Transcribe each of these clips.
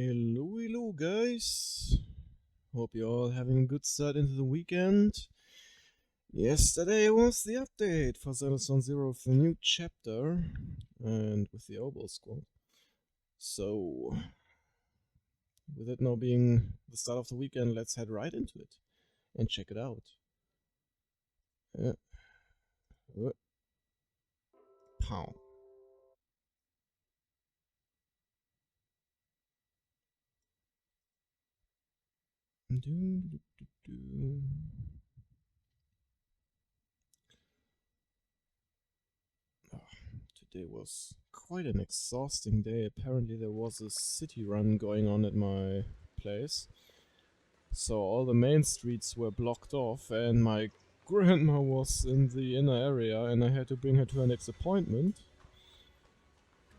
Hello, guys. Hope you're all having a good start into the weekend. Yesterday was the update for Zone Zero with the new chapter and with the Obol Squad. So, with it now being the start of the weekend, let's head right into it and check it out. Pow. Today was quite an exhausting day. Apparently there was a city run going on at my place. So all the main streets were blocked off and my grandma was in the inner area and I had to bring her to her next appointment.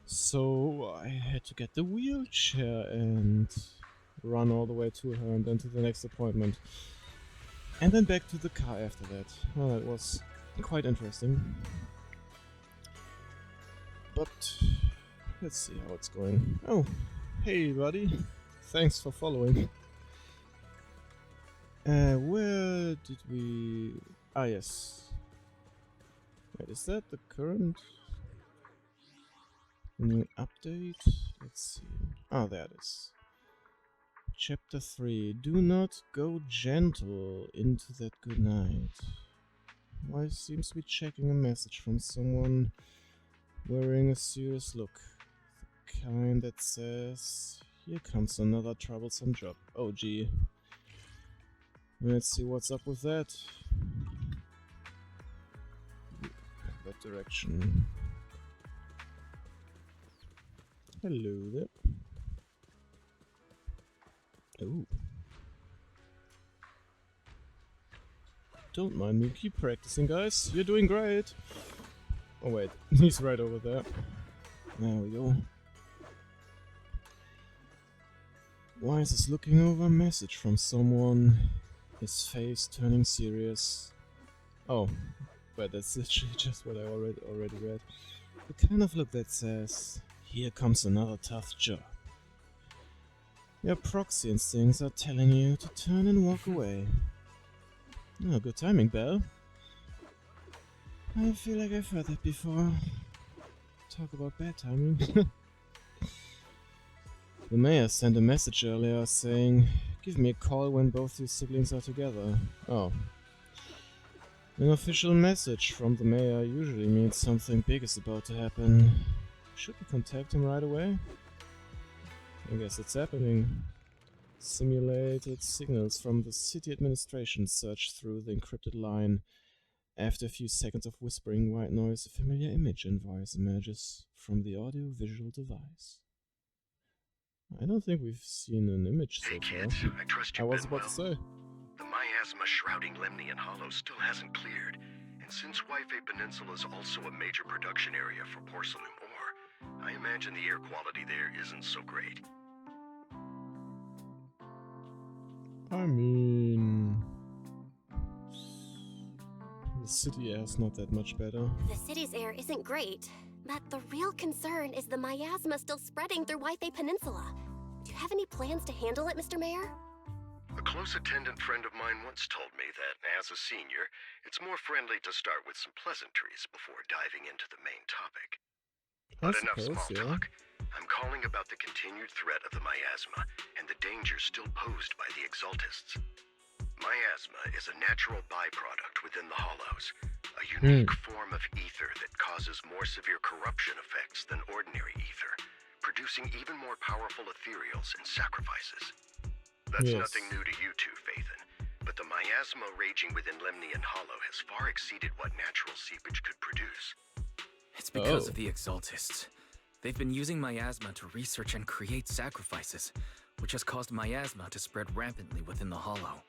So I had to get the wheelchair and run all the way to her and then to the next appointment. And then back to the car after that. Well, that was quite interesting. But let's see how it's going. Oh, hey buddy. Thanks for following. Where did we... Ah, yes. Wait, is that the current new update? Let's see. Ah, there it is. Chapter 3. Do not go gentle into that good night. Why seems to be checking a message from someone wearing a serious look. The kind that says, here comes another troublesome job. Oh gee. Let's see what's up with that. That direction. Hello there. Oh. Don't mind me, keep practicing, guys. You're doing great. Oh wait, he's right over there. There we go. Why is this looking over a message from someone? His face turning serious. Oh, but that's literally just what I already read. The kind of look that says, here comes another tough job. Your proxy instincts are telling you to turn and walk away. Oh, good timing, Belle. I feel like I've heard that before. Talk about bad timing. The mayor sent a message earlier saying, give me a call when both your siblings are together. Oh. An official message from the mayor usually means something big is about to happen. Should we contact him right away? I guess it's happening. Simulated signals from the city administration search through the encrypted line. After a few seconds of whispering white noise, a familiar image and voice emerges from the audio-visual device. I don't think we've seen an image so far. Hey kids, I trust you've was been about well. to say. The miasma shrouding Lemnian Hollow still hasn't cleared, and since Wi-Fi Peninsula is also a major production area for porcelain ore, I imagine the air quality there isn't so great. I mean... the city air's not that much better. The city's air isn't great, but the real concern is the miasma still spreading through Wi-Fi Peninsula. Do you have any plans to handle it, Mr. Mayor? A close attendant friend of mine once told me that, as a senior, it's more friendly to start with some pleasantries before diving into the main topic. But enough small talk. I'm calling about the continued threat of the miasma and the dangers still posed by the Exaltists. Miasma is a natural byproduct within the Hollows, a unique form of ether that causes more severe corruption effects than ordinary ether, producing even more powerful ethereals and sacrifices. That's nothing new to you two, Phaethon, but the miasma raging within Lemnian Hollow has far exceeded what natural seepage could produce. It's because of the Exaltists. They've been using miasma to research and create sacrifices, which has caused miasma to spread rampantly within the Hollow.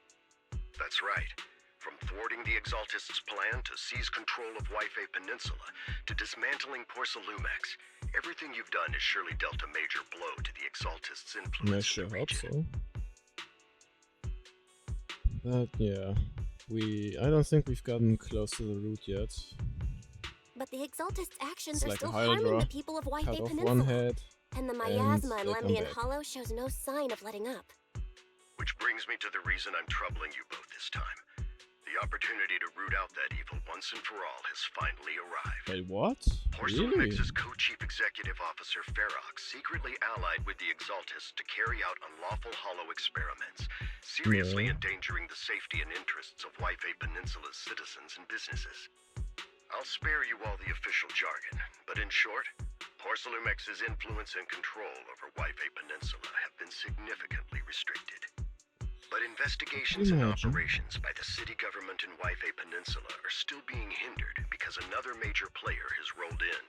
That's right. From thwarting the Exaltists' plan to seize control of Wi-Fi Peninsula to dismantling Porcelumex, everything you've done has surely dealt a major blow to the Exaltists' influence. I sure hope so. But yeah, I don't think we've gotten close to the root yet. But the Exaltists' actions It's are like still a Hydra. harming the people of Cut Wi-Fi off Peninsula. one head, And the And miasma in they come Lembian back. Hollow shows no sign of letting up. Which brings me to the reason I'm troubling you both this time. The opportunity to root out that evil once and for all has finally arrived. Wait, what? Porcelain Really? Mix's co-chief executive officer Ferox secretly allied with the Exaltists to carry out unlawful hollow experiments, seriously endangering the safety and interests of Waifei Peninsula's citizens and businesses. I'll spare you all the official jargon, but in short, Porcelain Mix's influence and control over Waifei Peninsula have been significantly restricted. But investigations and operations by the city government in Waifei Peninsula are still being hindered because another major player has rolled in.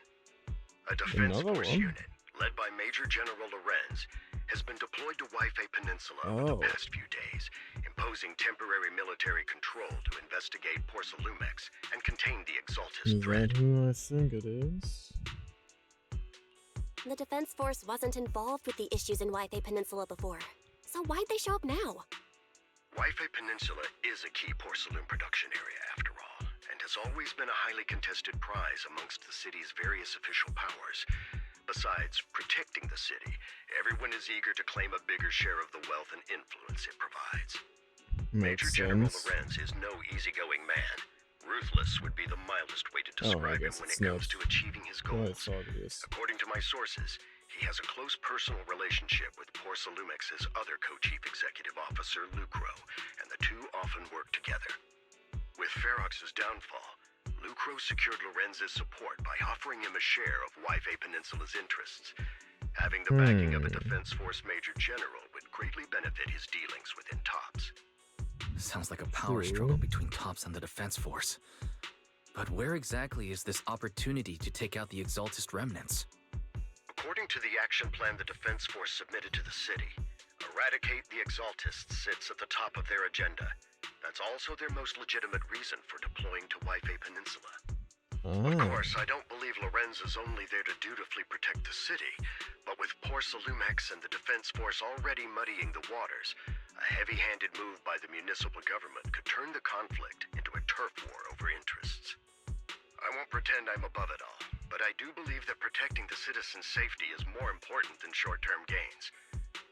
A defense force unit, led by Major General Lorenz, has been deployed to Waifei Peninsula over the past few days, imposing temporary military control to investigate Porcelumex and contain the Exaltist threat. Is that who I think it is? The defense force wasn't involved with the issues in Waifei Peninsula before, so why'd they show up now? Waifei Peninsula is a key porcelain production area, after all, and has always been a highly contested prize amongst the city's various official powers. Besides protecting the city, everyone is eager to claim a bigger share of the wealth and influence it provides. Major General Lorenz is no easygoing man. Ruthless would be the mildest way to describe him when it comes to achieving his goals. According to my sources, he has a close personal relationship with Porcelumex's other co-chief executive officer, Lucro, and the two often work together. With Ferox's downfall, Lucro secured Lorenz's support by offering him a share of Waifei Peninsula's interests. Having the backing of a Defense Force Major General would greatly benefit his dealings within TOPS. Sounds like a power struggle between TOPS and the Defense Force. But where exactly is this opportunity to take out the Exaltist remnants? According to the action plan the Defense Force submitted to the city, eradicate the Exaltists sits at the top of their agenda. That's also their most legitimate reason for deploying to Waifei Peninsula. Of course, I don't believe Lorenz is only there to dutifully protect the city, but with Porcelumex and the Defense Force already muddying the waters, a heavy-handed move by the municipal government could turn the conflict into a turf war over interests. I won't pretend I'm above it all, but I do believe that protecting the citizens' safety is more important than short-term gains.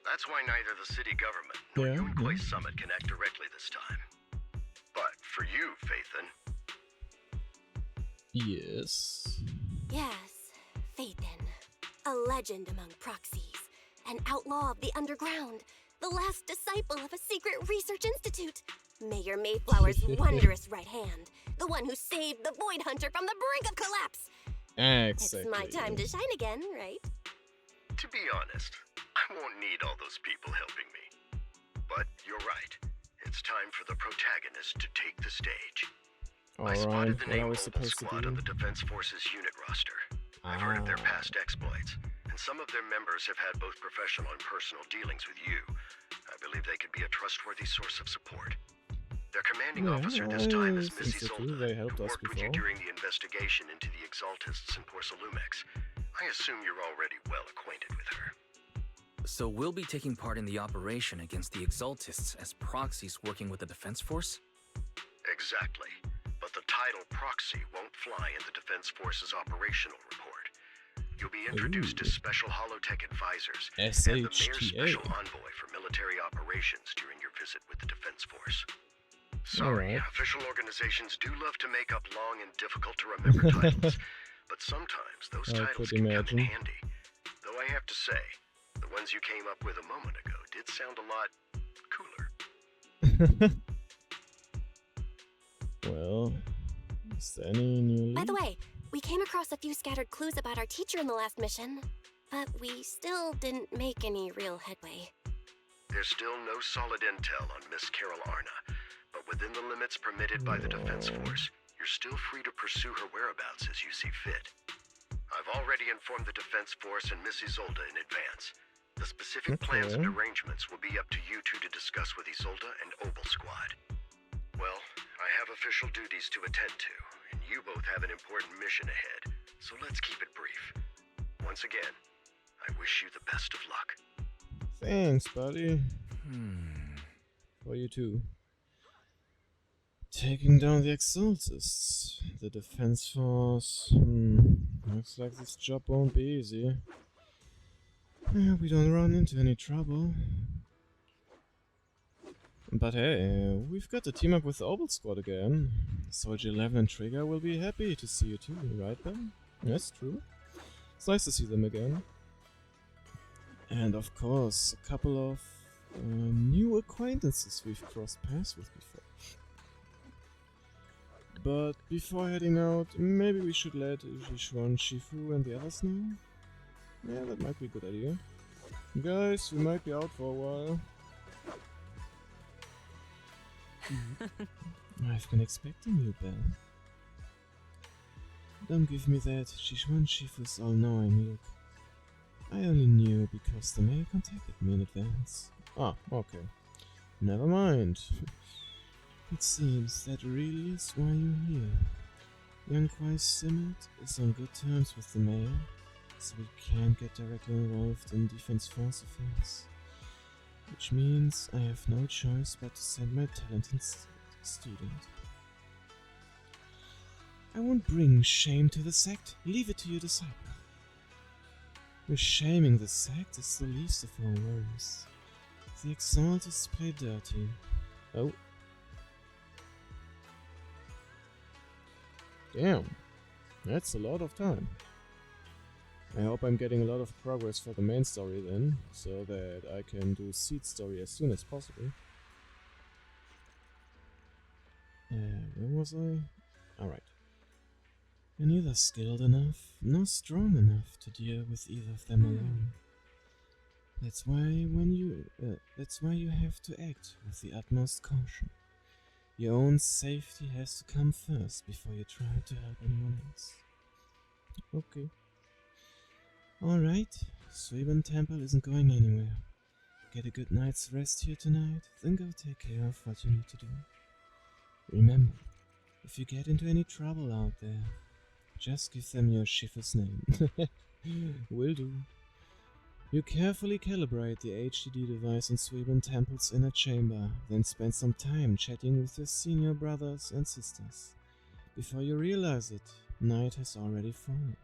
That's why neither the city government nor Yunquay Summit can act directly this time. But for you, Phaethon... Yes. Yes, Phaethon. A legend among proxies. An outlaw of the underground. The last disciple of a secret research institute. Mayor Mayflower's wondrous right hand. The one who saved the Void Hunter from the brink of collapse. Exactly. It's my time to shine again, right? To be honest, I won't need all those people helping me. But you're right. It's time for the protagonist to take the stage. I spotted the name Obol Squad on the Defense Force's unit roster. I've heard of their past exploits, and some of their members have had both professional and personal dealings with you. I believe they could be a trustworthy source of support. Their commanding officer this time is Miss Isolde, who worked with you during the investigation into the Exaltists and Porcelumex. I assume you're already well acquainted with her. So we'll be taking part in the operation against the Exaltists as proxies working with the Defense Force? Exactly. But the title proxy won't fly in the Defense Force's operational report. You'll be introduced as Special Holotech Advisors and the Mayor's Special Envoy for Military Operations during your visit with the Defense Force. Sorry, official organizations do love to make up long and difficult to remember titles, but sometimes those titles can come in handy. Though I have to say, the ones you came up with a moment ago did sound a lot cooler. Well, is there any new... By the way, we came across a few scattered clues about our teacher in the last mission, but we still didn't make any real headway. There's still no solid intel on Miss Carol Arna, but within the limits permitted by the Defense Force, you're still free to pursue her whereabouts as you see fit. I've already informed the Defense Force and Miss Isolde in advance. The specific plans and arrangements will be up to you two to discuss with Isolde and Obol Squad. Well, I have official duties to attend to, and you both have an important mission ahead, so let's keep it brief. Once again, I wish you the best of luck. Thanks, buddy. For you too. Taking down the Exaltists. The Defense Force. Looks like this job won't be easy. We don't run into any trouble. But hey, we've got to team up with the Obol Squad again. Soldier 11 and Trigger will be happy to see you too, right Ben? Yes, true. It's nice to see them again. And of course, a couple of new acquaintances we've crossed paths with before. But before heading out, maybe we should let Zhishuan, Shifu and the others know? Yeah, that might be a good idea. Guys, we might be out for a while. I've been expecting you, Belle. Don't give me that Zhishuan Shifu's all-knowing look. I only knew because the mayor contacted me in advance. Ah, okay. Never mind. It seems that really is why you're here. Young Kwai Simmet is on good terms with the mayor, so we can't get directly involved in Defense Force affairs. Which means I have no choice but to send my talented student. I won't bring shame to the sect, leave it to your disciple. Your shaming the sect is the least of our worries. The Exaltists play dirty. Oh. Damn, that's a lot of time. I hope I'm getting a lot of progress for the main story then, so that I can do Seed story as soon as possible. Where was I? Alright. You're neither skilled enough, nor strong enough to deal with either of them alone. That's why you have to act with the utmost caution. Your own safety has to come first before you try to help anyone else. Okay. Alright, Suiban Temple isn't going anywhere. Get a good night's rest here tonight, then go take care of what you need to do. Remember, if you get into any trouble out there, just give them your Shifu's name. Will do. You carefully calibrate the HDD device in Suiban Temple's inner chamber, then spend some time chatting with your senior brothers and sisters. Before you realize it, night has already fallen.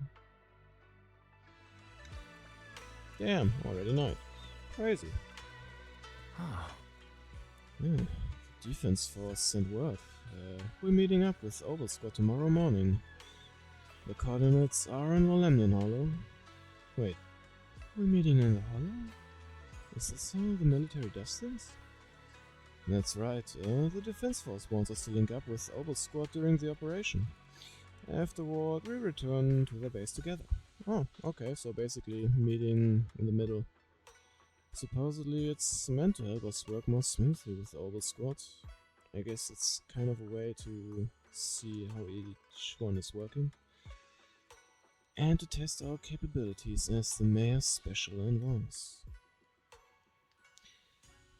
Damn, already night. Crazy. Yeah, Defense Force St. Worth. We're meeting up with Obol Squad tomorrow morning. The coordinates are in Volemnian Hollow. Wait, we're meeting in the Hollow? Is this how the military does things? That's right, the Defense Force wants us to link up with Obol Squad during the operation. Afterward, we return to their base together. Oh, okay, so basically meeting in the middle. Supposedly it's meant to help us work more smoothly with the Obol Squad. I guess it's kind of a way to see how each one is working. And to test our capabilities as the mayor's special envoys.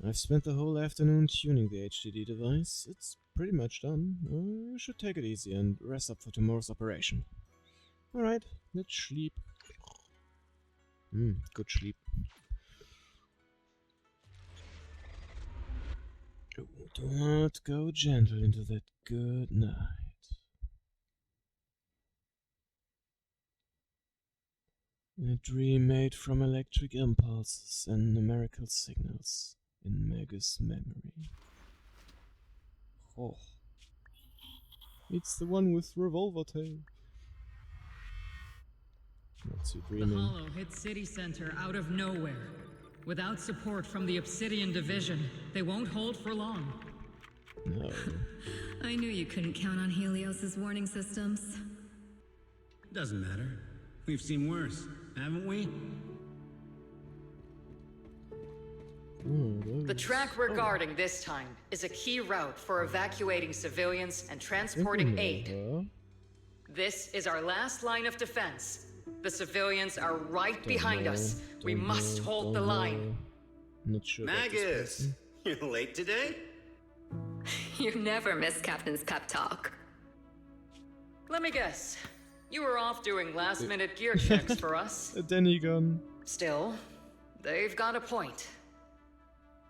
I've spent the whole afternoon tuning the HDD device. It's pretty much done. You should take it easy and rest up for tomorrow's operation. Alright, let's sleep. Good sleep. Do not go gentle into that good night. A dream made from electric impulses and numerical signals in Magus' memory. Oh. It's the one with revolver tail. What's he dreaming? The Hollow hit city center out of nowhere. Without support from the Obsidian Division, they won't hold for long. No. I knew you couldn't count on Helios's warning systems. Doesn't matter. We've seen worse, haven't we? The track we're guarding this time is a key route for evacuating civilians and transporting aid. This is our last line of defense. The civilians are right behind us. We must hold the line. Not sure. Magus, you're late today? You never miss Captain's pep talk. Let me guess. You were off doing last-minute gear checks for us. A Denny gun. Still, they've got a point.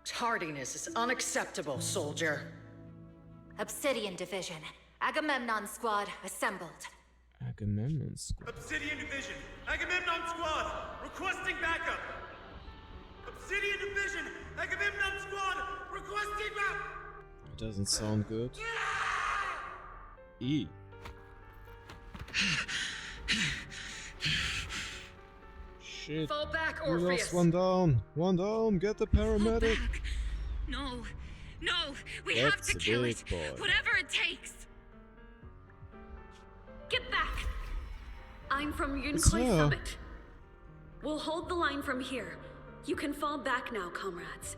Tardiness is unacceptable, soldier. Obsidian Division. Agamemnon Squad assembled. Agamemnon Squad. Obsidian Division, Agamemnon Squad, requesting backup. Obsidian Division, Obol Squad, requesting map. Doesn't sound good. E. Shit. Fall back, We Orpheus. lost one down. One down. Get the paramedic. Back. No, no, we That's have to a kill big it. boy. Whatever it takes. Get back. I'm from It's Yunkoi her. Summit. We'll hold the line from here. You can fall back now, comrades.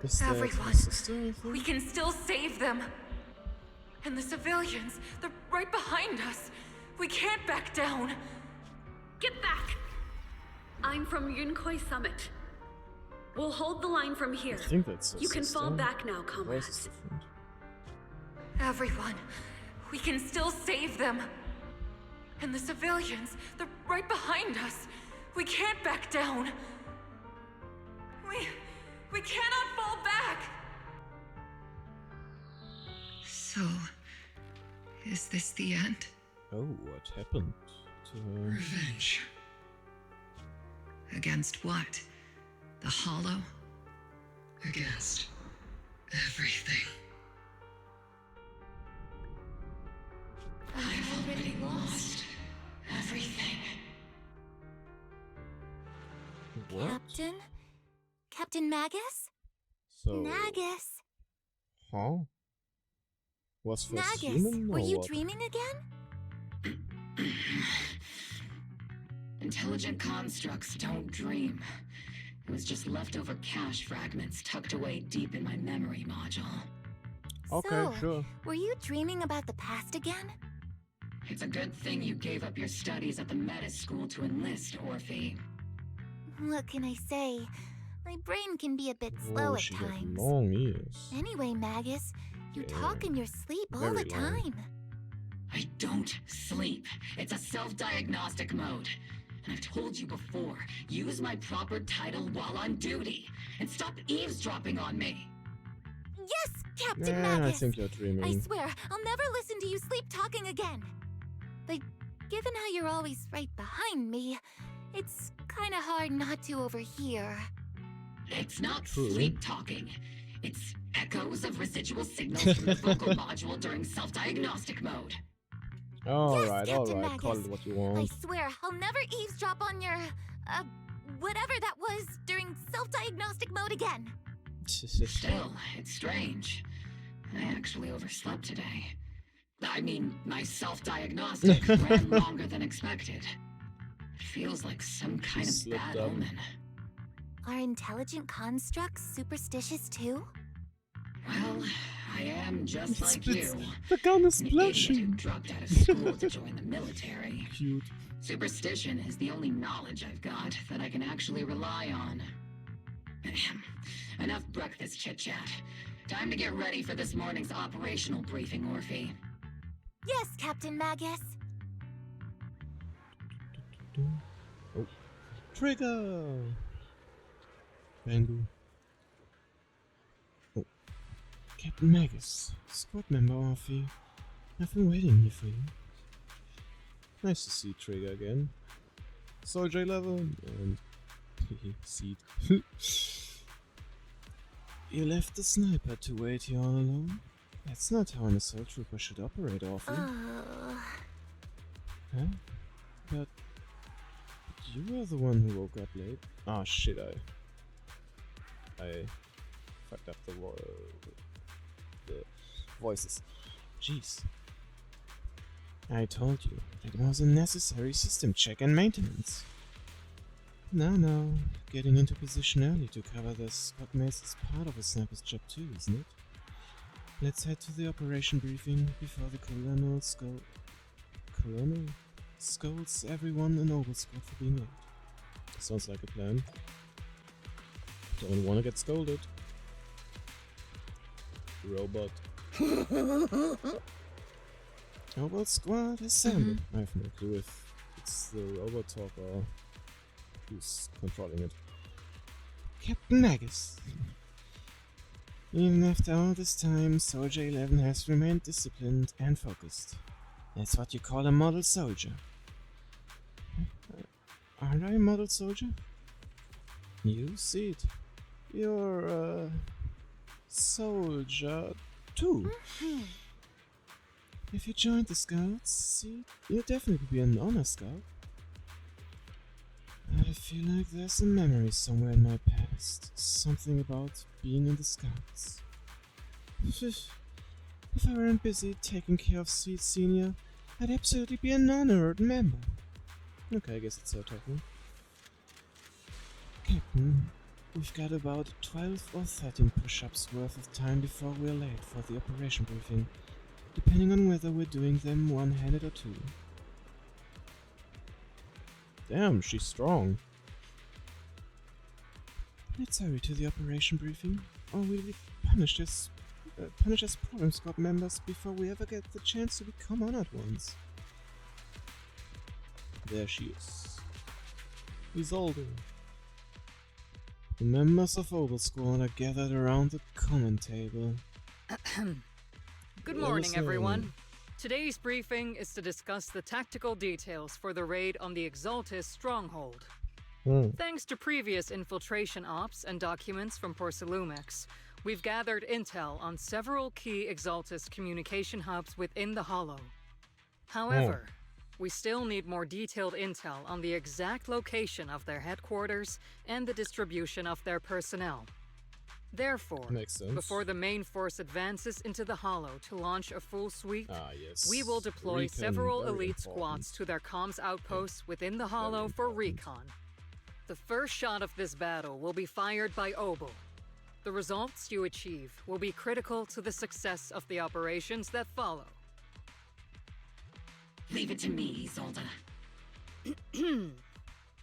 Is that Everyone. my sister, I think? We can still save them. And the civilians, they're right behind us. We can't back down. Get back. I'm from Yunkoi Summit. We'll hold the line from here. I think that's her You can fall sister. back now, Voice is comrades. different. Everyone, we can still save them. And the civilians, they're right behind us. We can't back down. We cannot fall back. So, is this the end? Oh, what happened to her? Revenge. Against what? The Hollow? Against everything. I've already lost everything. What? Captain? Captain Magus? So, Nagus? huh? Was first Nagus, human were or you what? dreaming again? Intelligent constructs don't dream. It was just leftover cache fragments tucked away deep in my memory module. Okay, So, sure. were you dreaming about the past again? It's a good thing you gave up your studies at the Meta School to enlist, Orphe. What can I say? My brain can be a bit slow Oh, at she had times. long ears. Anyway, Magus, you talk in your sleep all Very the long. time. I don't sleep. It's a self-diagnostic mode. And I've told you before, use my proper title while on duty. And stop eavesdropping on me. Yes, Captain Yeah, I Magus! think you're I dreaming. swear, I'll never listen to you sleep talking again. But given how you're always right behind me, it's kinda hard not to overhear. It's not True. sleep talking. It's echoes of residual signals from the vocal module during self-diagnostic mode. Alright, Captain alright, call Magus. it what you I want. swear, I'll never eavesdrop on your, whatever that was during self-diagnostic mode again. Still, it's strange. I actually overslept today. I mean, my self-diagnostic ran longer than expected. It feels like some kind of Slipped bad up. omen. Are intelligent constructs superstitious too? Well, I am just It's- like it's- you. The gun is An idiot who splashing. dropped out of school to join the military. Cute. Superstition is the only knowledge I've got that I can actually rely on. Ahem. Enough breakfast chit-chat. Time to get ready for this morning's operational briefing, Orphe. Yes, Captain Magus. Oh. Trigger! Bangu. Oh. Captain Magus, squad member Orphe. I've been waiting here for you. Nice to see Trigger again. Soldier level and seat. You left the sniper to wait here all alone? That's not how an assault trooper should operate, Orphe. Oh. Huh? But you were the one who woke up late. Ah, shit! I fucked up the voices. Jeez. I told you that was a necessary system check and maintenance. Now, getting into position early to cover the squad mates is part of a sniper's job too, isn't it? Let's head to the operation briefing before the Colonel scolds everyone in Obol Squad for being late. Sounds like a plan. Don't wanna get scolded. Robot. Obol Squad assembled. I have no clue if it's the robot talk or who's controlling it. Captain Magus. Even after all this time, Soldier 11 has remained disciplined and focused. That's what you call a model soldier. Aren't I a model soldier? You see it. You're a soldier too. If you joined the Scouts, you'd definitely be an honor scout. I feel like there's a memory somewhere in my past. Something about being in the Scouts. If I weren't busy taking care of Sweet Senior, I'd absolutely be an honored member. Okay, I guess it's her talking. Captain, we've got about 12 or 13 push-ups worth of time before we're late for the operation briefing, depending on whether we're doing them one-handed or two. Damn, she's strong. Let's hurry to the operation briefing, or we'll be punished as Problem Squad members before we ever get the chance to become honored ones. There she is. Isolde. The members of Obol Squad are gathered around the common table. Good morning, everyone. Today's briefing is to discuss the tactical details for the raid on the Exaltis stronghold. Thanks to previous infiltration ops and documents from Porcelumex, we've gathered intel on several key Exaltis communication hubs within the Hollow. However, we still need more detailed intel on the exact location of their headquarters and the distribution of their personnel. Therefore, before the main force advances into the Hollow to launch a full sweep, we will deploy several elite squads to their comms outposts within the Hollow for recon. The first shot of this battle will be fired by Obol. The results you achieve will be critical to the success of the operations that follow. Leave it to me, Isolde.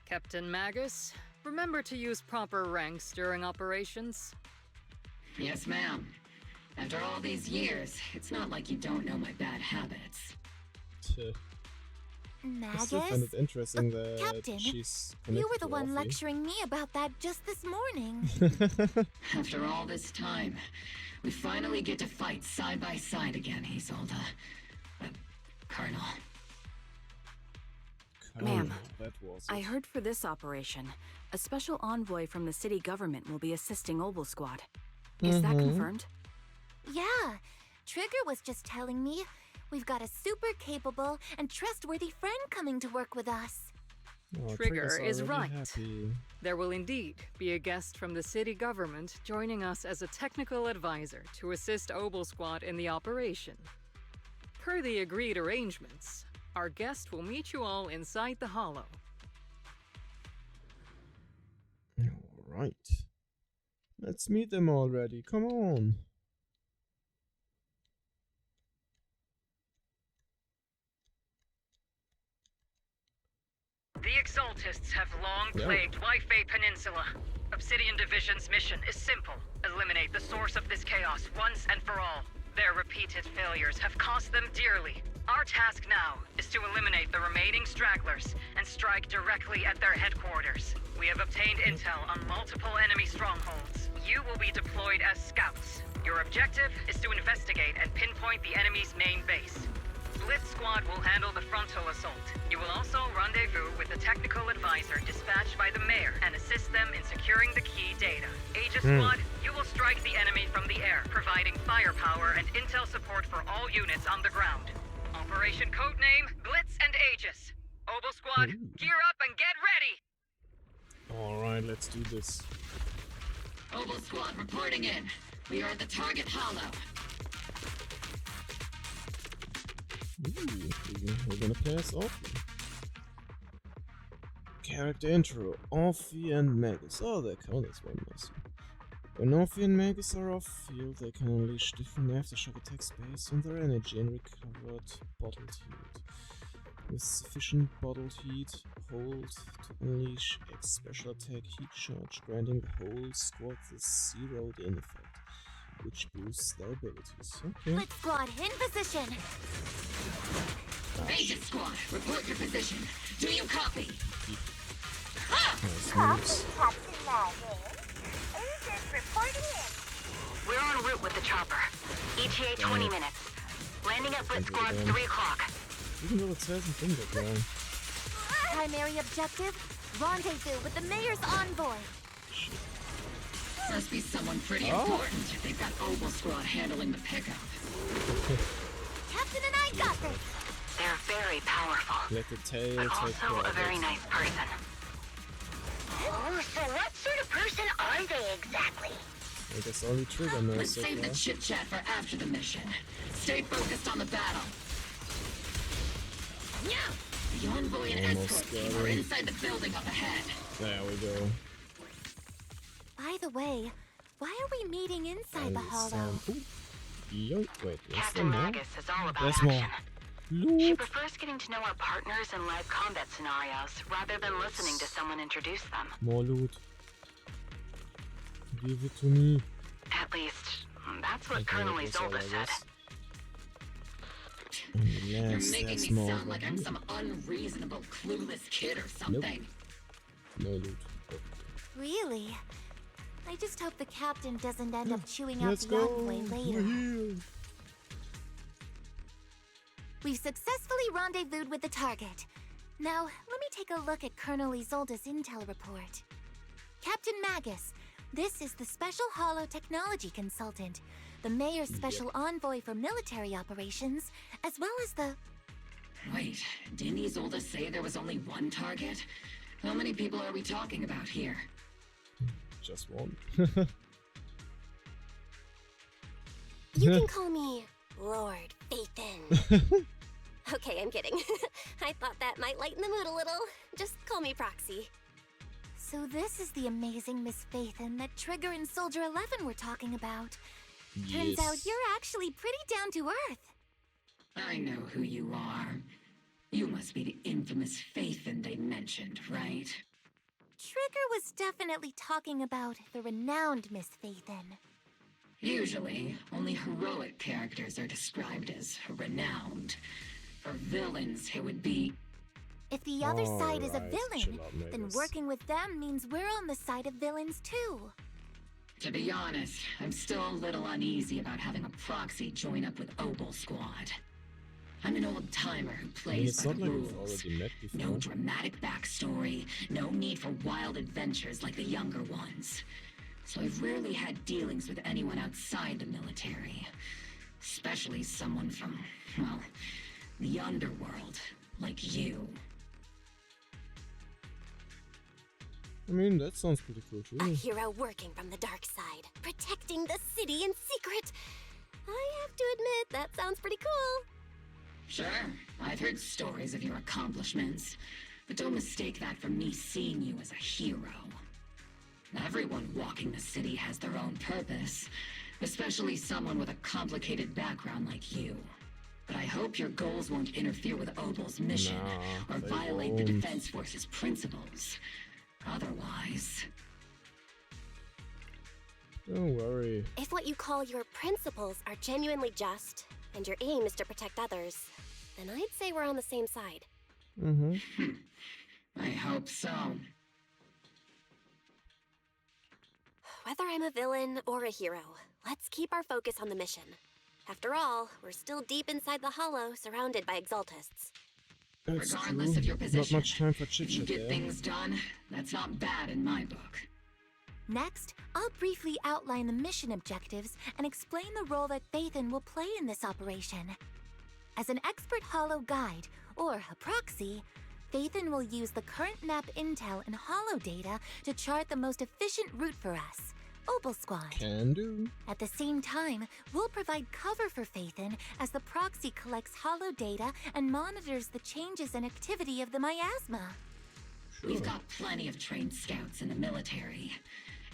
Captain Magus, remember to use proper ranks during operations. Yes, ma'am. After all these years, it's not like you don't know my bad habits. I still find it interesting that Captain, she's you were the one lecturing me about that just this morning. After all this time, we finally get to fight side by side again, Isolde. Colonel. Ma'am, I heard for this operation, a special envoy from the city government will be assisting Obol Squad. Is that confirmed? Yeah, Trigger was just telling me we've got a super capable and trustworthy friend coming to work with us. Trigger is right. There will indeed be a guest from the city government joining us as a technical advisor to assist Obol Squad in the operation. Per the agreed arrangements, our guest will meet you all inside the Hollow. Alright. Let's meet them already, come on. The Exaltists have long plagued Waifei Peninsula. Obsidian Division's mission is simple. Eliminate the source of this chaos once and for all. Their repeated failures have cost them dearly. Our task now is to eliminate the remaining stragglers and strike directly at their headquarters. We have obtained intel on multiple enemy strongholds. You will be deployed as scouts. Your objective is to investigate and pinpoint the enemy's main base. Blitz Squad will handle the frontal assault. You will also rendezvous with the technical advisor dispatched by the mayor and assist them in securing the key data. Aegis Squad, you will strike the enemy from the air, providing firepower and intel support for all units on the ground. Operation codename Blitz and Aegis. Obol Squad, gear up and get ready! Alright, let's do this. Obol Squad reporting in. We are at the target Hollow. We're gonna play as Offie. Character intro. Offie and Magus. Oh, they count as one messy. When Offie and Magus are off-field, they can unleash different aftershock attacks based on their energy and recovered bottled heat. With sufficient bottled heat, hold to unleash X special attack heat charge, granting the whole squad the zeroed in effect, which boosts their abilities. Okay. Blitz Squad in position! Aegis Squad, report your position. Do you copy? Nice moves. Captain Magus. Aegis reporting in. We're en route with the chopper. ETA 20 minutes. Landing at Blitz Squad 3 o'clock. Even though it says in finger ground. Primary objective, rendezvous with the mayor's envoy. shit. Must be someone pretty important if they've got Obol Squad handling the pickup. Captain and I got this! They're very powerful, Let the tail but take care also a of very it. nice person. Oh, so what sort of person are they exactly? I guess only Trigger knows Let's so save the far. chit-chat for after the mission. Stay focused on the battle. Yeah! The envoy and Almost escort team got are him. inside the building up ahead. There we go. By the way, why are we meeting inside the hollow? Yoink, wait, is there Captain more? Magus is all about There's action. more. She Loot! prefers getting to know our partners in live combat scenarios rather than listening to someone introduce them. More loot. Give it to me. At least, that's what Okay, Colonel that's all, Isolde I said. guess. And You're yes, making there's me more sound over like I'm here. some unreasonable, clueless kid or something. No loot. Really? I just hope the captain doesn't end up chewing out Let's the go! envoy We're later. here! We've successfully rendezvoused with the target. Now, let me take a look at Colonel Isolde's intel report. Captain Magus, this is the Special Hollow Technology Consultant, the Mayor's Special Envoy for Military Operations, as well as the... Wait, didn't Isolde say there was only one target? How many people are we talking about here? Just one. You can call me Lord Phaethon. Okay, I'm kidding. I thought that might lighten the mood a little. Just call me Proxy. So this is the amazing Miss Phaethon that Trigger and Soldier 11 were talking about. Turns out you're actually pretty down to earth. I know who you are. You must be the infamous Phaethon they mentioned, right? Trigger was definitely talking about the renowned Miss Phaethon. Usually, only heroic characters are described as renowned. For villains, it would be... If the other side is a Alright, villain, chill out, then Magus. working with them means we're on the side of villains too. To be honest, I'm still a little uneasy about having a proxy join up with Obol Squad. I'm an old-timer who plays it's by not the like we've rules. already met before. No dramatic backstory, no need for wild adventures like the younger ones. So I've rarely had dealings with anyone outside the military. Especially someone from, well, the underworld, like you. I mean, that sounds pretty cool too. A hero working from the dark side, protecting the city in secret. I have to admit, that sounds pretty cool. Sure, I've heard stories of your accomplishments, but don't mistake that for me seeing you as a hero. Everyone walking the city has their own purpose, especially someone with a complicated background like you. But I hope your goals won't interfere with Obol's mission, Nah, or they violate the won't. Defense Force's principles. Otherwise... Don't worry. If what you call your principles are genuinely just, and your aim is to protect others, then I'd say we're on the same side. Mm-hmm. I hope so. Whether I'm a villain or a hero, let's keep our focus on the mission. After all, we're still deep inside the hollow, surrounded by exaltists. That's Regardless true. of your position, Not much time for if you chit-chat get there. things done, that's not bad in my book. Next, I'll briefly outline the mission objectives and explain the role that Phaethon will play in this operation. As an expert hollow guide, or a proxy, Phaethon will use the current map intel and hollow data to chart the most efficient route for us, Obol Squad. Can do. At the same time, we'll provide cover for Phaethon as the proxy collects hollow data and monitors the changes and activity of the miasma. Sure. We've got plenty of trained scouts in the military.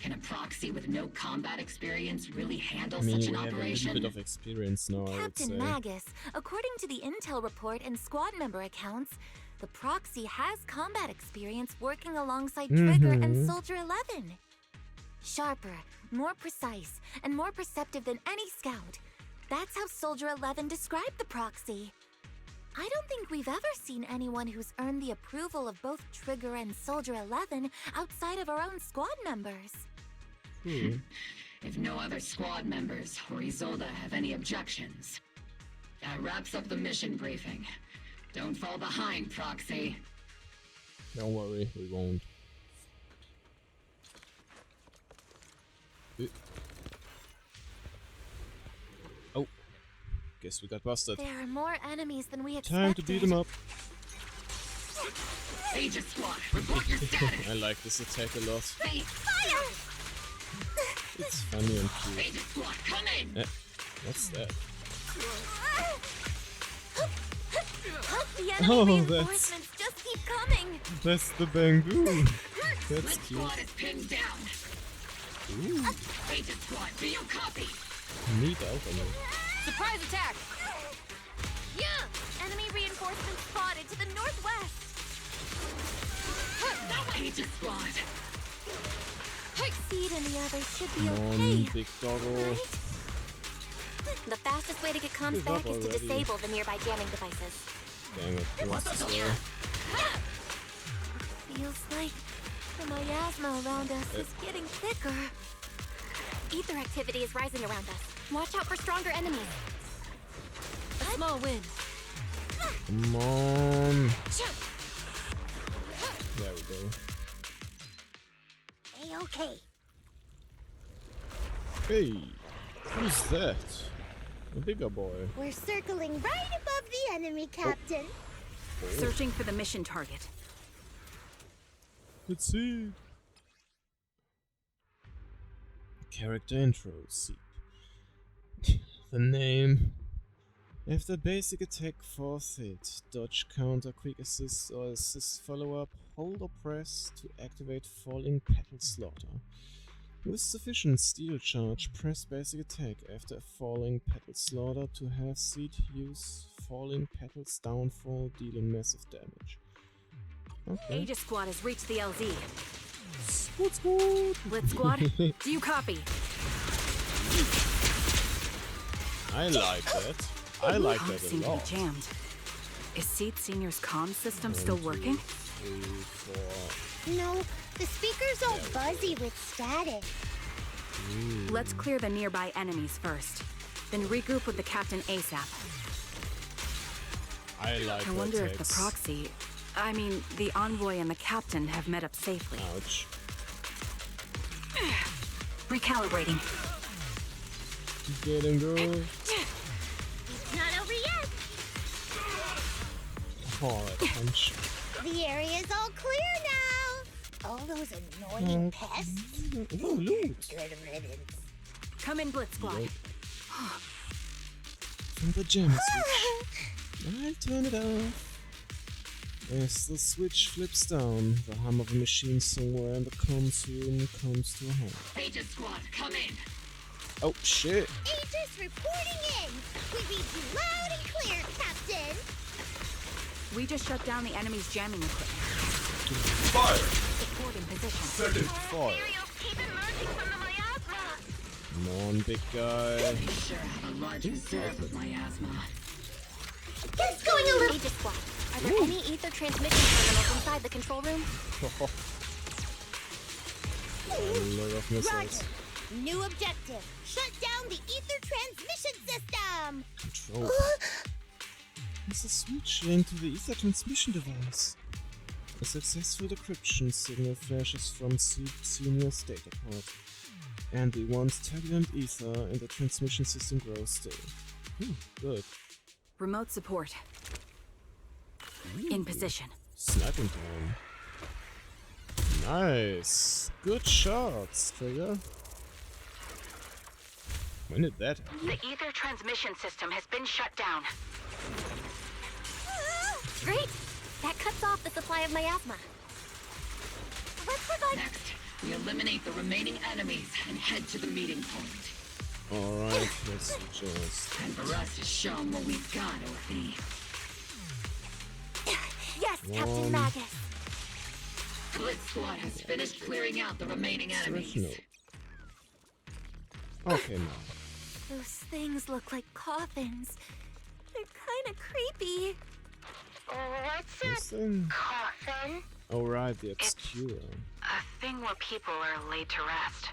Can a proxy with no combat experience really handle I mean, such we an have a operation? little bit of experience now, I would Captain say. Magus, according to the intel report and squad member accounts, the proxy has combat experience working alongside Trigger and Soldier 11. Sharper, more precise, and more perceptive than any scout. That's how Soldier 11 described the proxy. I don't think we've ever seen anyone who's earned the approval of both Trigger and Soldier 11 outside of our own squad members. If no other squad members or Isolde have any objections. That wraps up the mission briefing. Don't fall behind, Proxy. Don't worry, we won't. Oh, guess we got busted. There are more enemies than we expected. Time to beat them up. Agent Squad, report your status. I like this attack a lot. Fire! It's funny and cute. Agent Squad, come in. What's that? The enemy reinforcements just keep coming. That's the bamboo. That's Blitz cute. Squad is pinned down. Ooh. Agent Squad, do you copy? Neat alchemy. Surprise attack! Yeah! Enemy reinforcements spotted to the northwest. Agent Squad. Seed and the others should be Come okay. on, big doggo. Right? The fastest way to get comms Give back up is to already. disable the nearby jamming devices. Dang it, lost as well. Feels like the miasma around us is getting thicker. Ether activity is rising around us. Watch out for stronger enemies. A small win. Come on. There we go. A-okay. Hey, who's that? A bigger boy. We're circling right above the enemy, Captain. Searching for the mission target. Let's see. Character intro. See. The name. After basic attack, force hit, dodge, counter, quick assist or assist follow-up, hold or press to activate falling petal slaughter. With sufficient steel charge, press basic attack after a falling petal slaughter to have seed use falling petals downfall, dealing massive damage. Okay. Aegis Squad has reached the LZ. Squad. Blitz Squad, do you copy? I like that. I like that a Seem to be lot. jammed. Is Seed Senior's comm system still working? 3, 4. No, the speaker's all buzzy with static. Let's clear the nearby enemies first, then regroup with the captain ASAP. I like I wonder that if the text. proxy, I mean, the envoy and the captain have met up safely. Ouch. Recalibrating. Get him, girl. It's not over yet. Oh, that punch. The area's all clear now. All those annoying pests. Oh, loot. Good riddance. Come in, Blitz Squad. Yep. From the gem switch. I'll turn it off. As the switch flips down, the hum of a machine somewhere in the comms room comes to a halt. Agent Squad, come in. Oh, shit. Aegis reporting in. We read you loud and clear, Captain. We just shut down the enemy's jamming equipment. Fire! Support in position. Second. Fire. Keep emerging from the miasma. Come on, big guy. We sure have a large reserve of miasma. It's going a little. Aegis Squad, are there any ether transmission terminals inside the control room? Load of missiles. Roger. New objective. Shut down the ether transmission system. Control. There's a switch linked to the ether transmission device. A successful decryption signal flashes from Senior's data port, and the once turbulent ether in the transmission system grows still. Good. Remote support. In position. Sniping time. Nice. Good shots, Trigger. When did that happen? The ether transmission system has been shut down. Great! That cuts off the supply of miasma. Let's provide... Next, we eliminate the remaining enemies and head to the meeting point. Alright, let's just... And for us to show them what we've got, OP. Yes, Captain Magus. Blitz Squad has finished clearing out the remaining enemies. No. Okay, now. Those things look like coffins. They're kind of creepy. What's This a thing? coffin? Oh, right, the Obscura. A thing where people are laid to rest.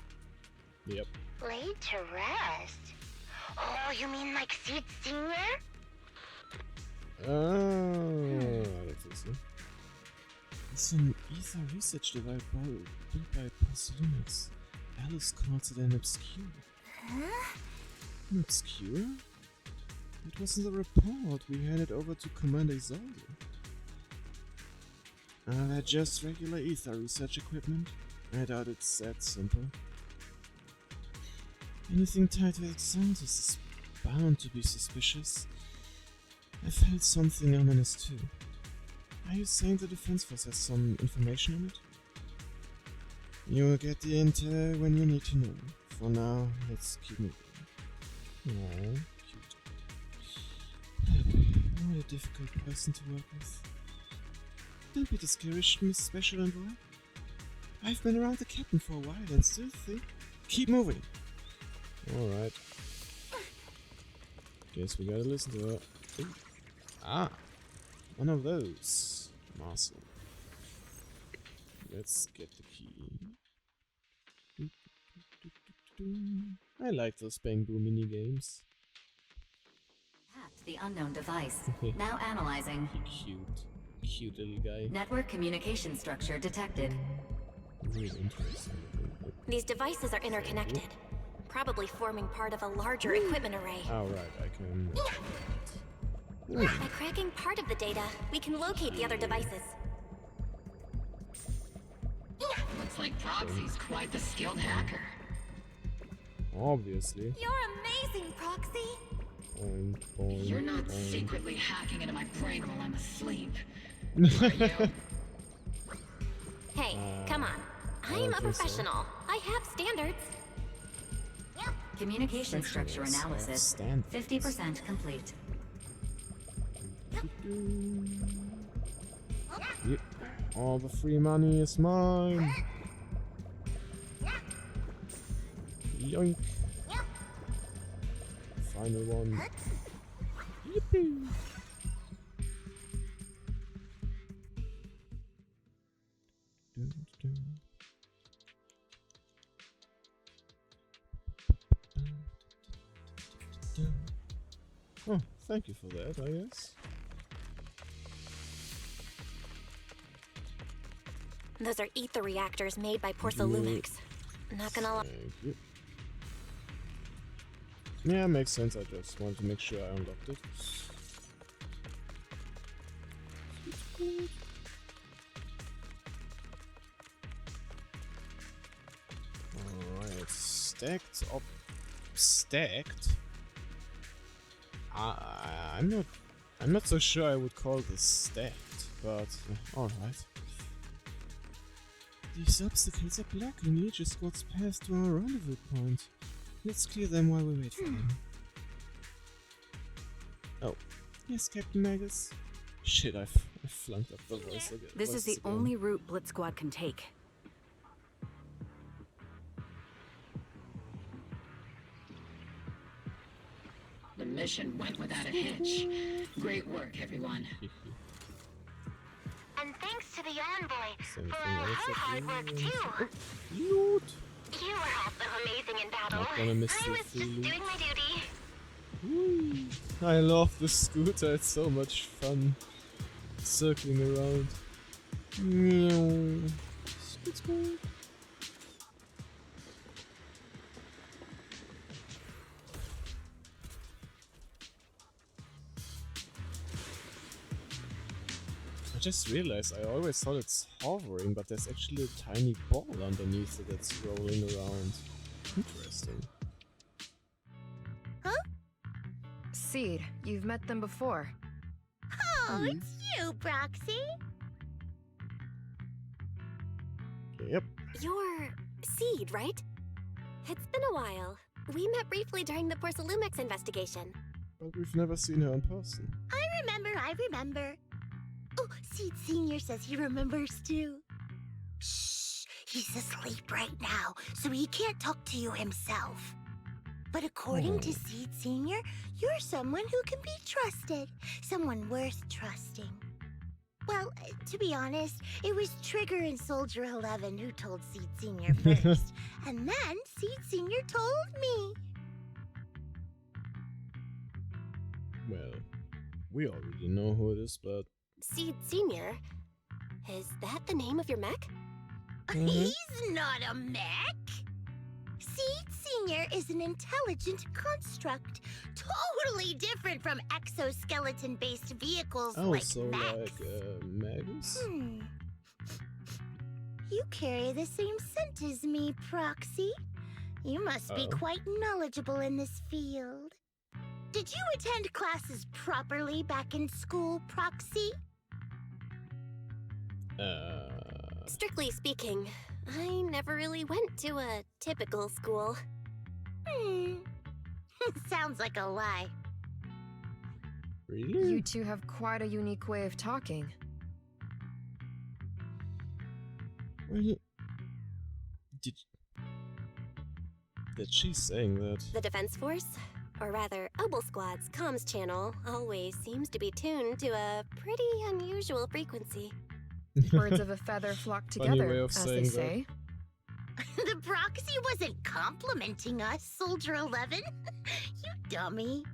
Yep. Laid to rest? Oh, you mean like Seed Senior? Oh, I don't think so. It's an ether research device built by Linux. Alice calls it an obscure. Huh? An obscure? It was in the report we handed over to Commander Isolde. Are that just regular ether research equipment? I doubt it's that simple. Anything tied to Exaltus is bound to be suspicious. I felt something ominous too. Are you saying the Defense Force has some information on it? You'll get the intel when you need to know. For now, let's keep moving. Aww, cute. What a difficult person to work with. Don't be discouraged, Miss Special Envoy. I've been around the captain for a while and still think... Keep moving! Alright. Guess we gotta listen to her. Ooh. Ah! One of those. Marcel. Let's get the key. I like those Bang Boo mini games. Tapped the unknown device. Now analyzing. Cute little guy. Network communication structure detected. Really interesting. These devices are interconnected, probably forming part of a larger equipment array. Oh right, I can. By cracking part of the data, we can locate the other devices. Looks like Proxy's quite the skilled hacker. Obviously. You're amazing, Proxy! You're not secretly hacking into my brain while I'm asleep. Hey, come on. I'm a professional. I have standards. Communication structure analysis. 50% complete. Yep. All the free money is mine. Yoink. Final one. Yippee. Oh, thank you for that, I guess. Those are ether reactors made by Porthalumix. Not gonna lie. Thank you. Yeah, makes sense. I just wanted to make sure I unlocked it. Alright, stacked up. Stacked? I'm not so sure I would call this stacked, but alright. These obstacles are blocking Aegis Squad's path to our rendezvous point. Let's clear them while we wait for them. Oh, yes, Captain Magus. Shit, I flunked up the voice again. This is the only route Blitz Squad can take. The mission went without a hitch. Great work, everyone. And thanks to the envoy for Something her hard work too. Loot! You were also amazing in battle. Not gonna miss I the was just loot. doing my duty. Woo. I love the scooter, it's so much fun. Circling around. Meow. Scoot, scoot. I just realized I always thought it's hovering, but there's actually a tiny ball underneath it that's rolling around. Interesting. Huh? Seed, you've met them before. Oh, it's you, Proxy. Yep. You're Seed, right? It's been a while. We met briefly during the Porthalumix investigation. But we've never seen her in person. I remember. Oh, Seed Senior says he remembers too. Shh, he's asleep right now, so he can't talk to you himself. But according to Seed Senior, you're someone who can be trusted. Someone worth trusting. Well, to be honest, it was Trigger and Soldier 11 who told Seed Senior first. And then Seed Senior told me. Well, we already know who it is, but... Seed Senior? Is that the name of your mech? He's not a mech. Seed Senior is an intelligent construct, totally different from exoskeleton-based vehicles like mechs. Magus? You carry the same scent as me, Proxy. You must be quite knowledgeable in this field. Did you attend classes properly back in school, Proxy? Strictly speaking, I never really went to a typical school. Sounds like a lie. Really? You two have quite a unique way of talking. Well, that she's saying that. The Defense Force, or rather Obol Squad's comms channel, always seems to be tuned to a pretty unusual frequency. Birds of a feather flock together, as they say. The Proxy wasn't complimenting us, Soldier 11. You dummy.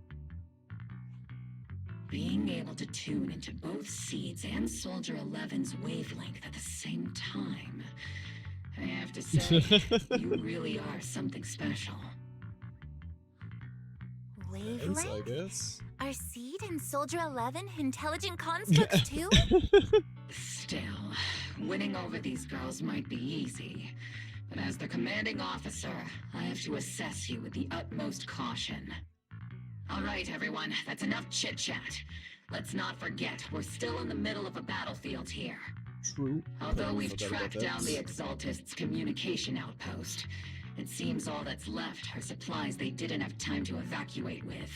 Being able to tune into both Seeds and Soldier 11's wavelength at the same time, I have to say, you really are something special. Thanks, I guess. Are Seed and Soldier 11 intelligent constructs too? Still, winning over these girls might be easy, but as their commanding officer, I have to assess you with the utmost caution. All right, everyone, that's enough chit-chat. Let's not forget, we're still in the middle of a battlefield here. True. Although we've tracked down the Exaltists' communication outpost, it seems all that's left are supplies they didn't have time to evacuate with.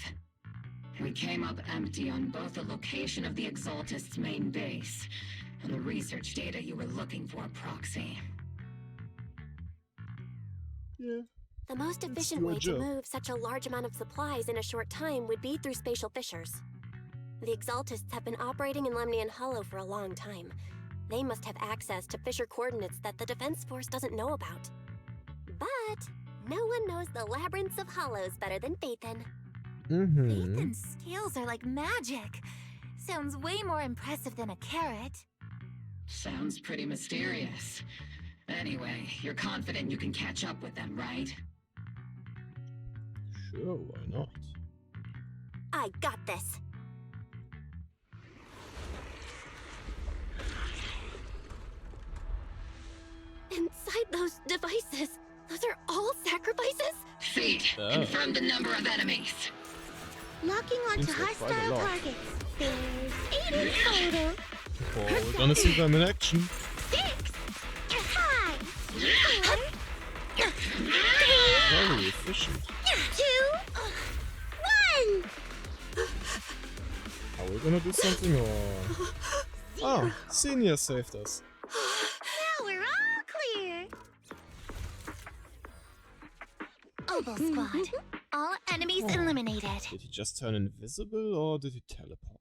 We came up empty on both the location of the Exaltists' main base and the research data you were looking for, Proxy. Yeah. The most efficient way to move such a large amount of supplies in a short time would be through spatial fissures. The Exaltists have been operating in Lemnian Hollow for a long time. They must have access to fissure coordinates that the Defense Force doesn't know about. But no one knows the labyrinths of hollows better than Phaethon. Phaethon's skills are like magic. Sounds way more impressive than a carrot. Sounds pretty mysterious. Anyway, you're confident you can catch up with them, right? Sure, why not? I got this. Inside those devices, those are all sacrifices? Seed, confirm the number of enemies. Locking onto hostile targets. There's 8 in total. Oh, we're gonna see them in action. 6, 5, 4, 3, Very efficient. 2, 1. Are we gonna do something or? Oh, Senior saved us. Now we're all clear. Obol Squad. All enemies eliminated. Did he just turn invisible or did he teleport?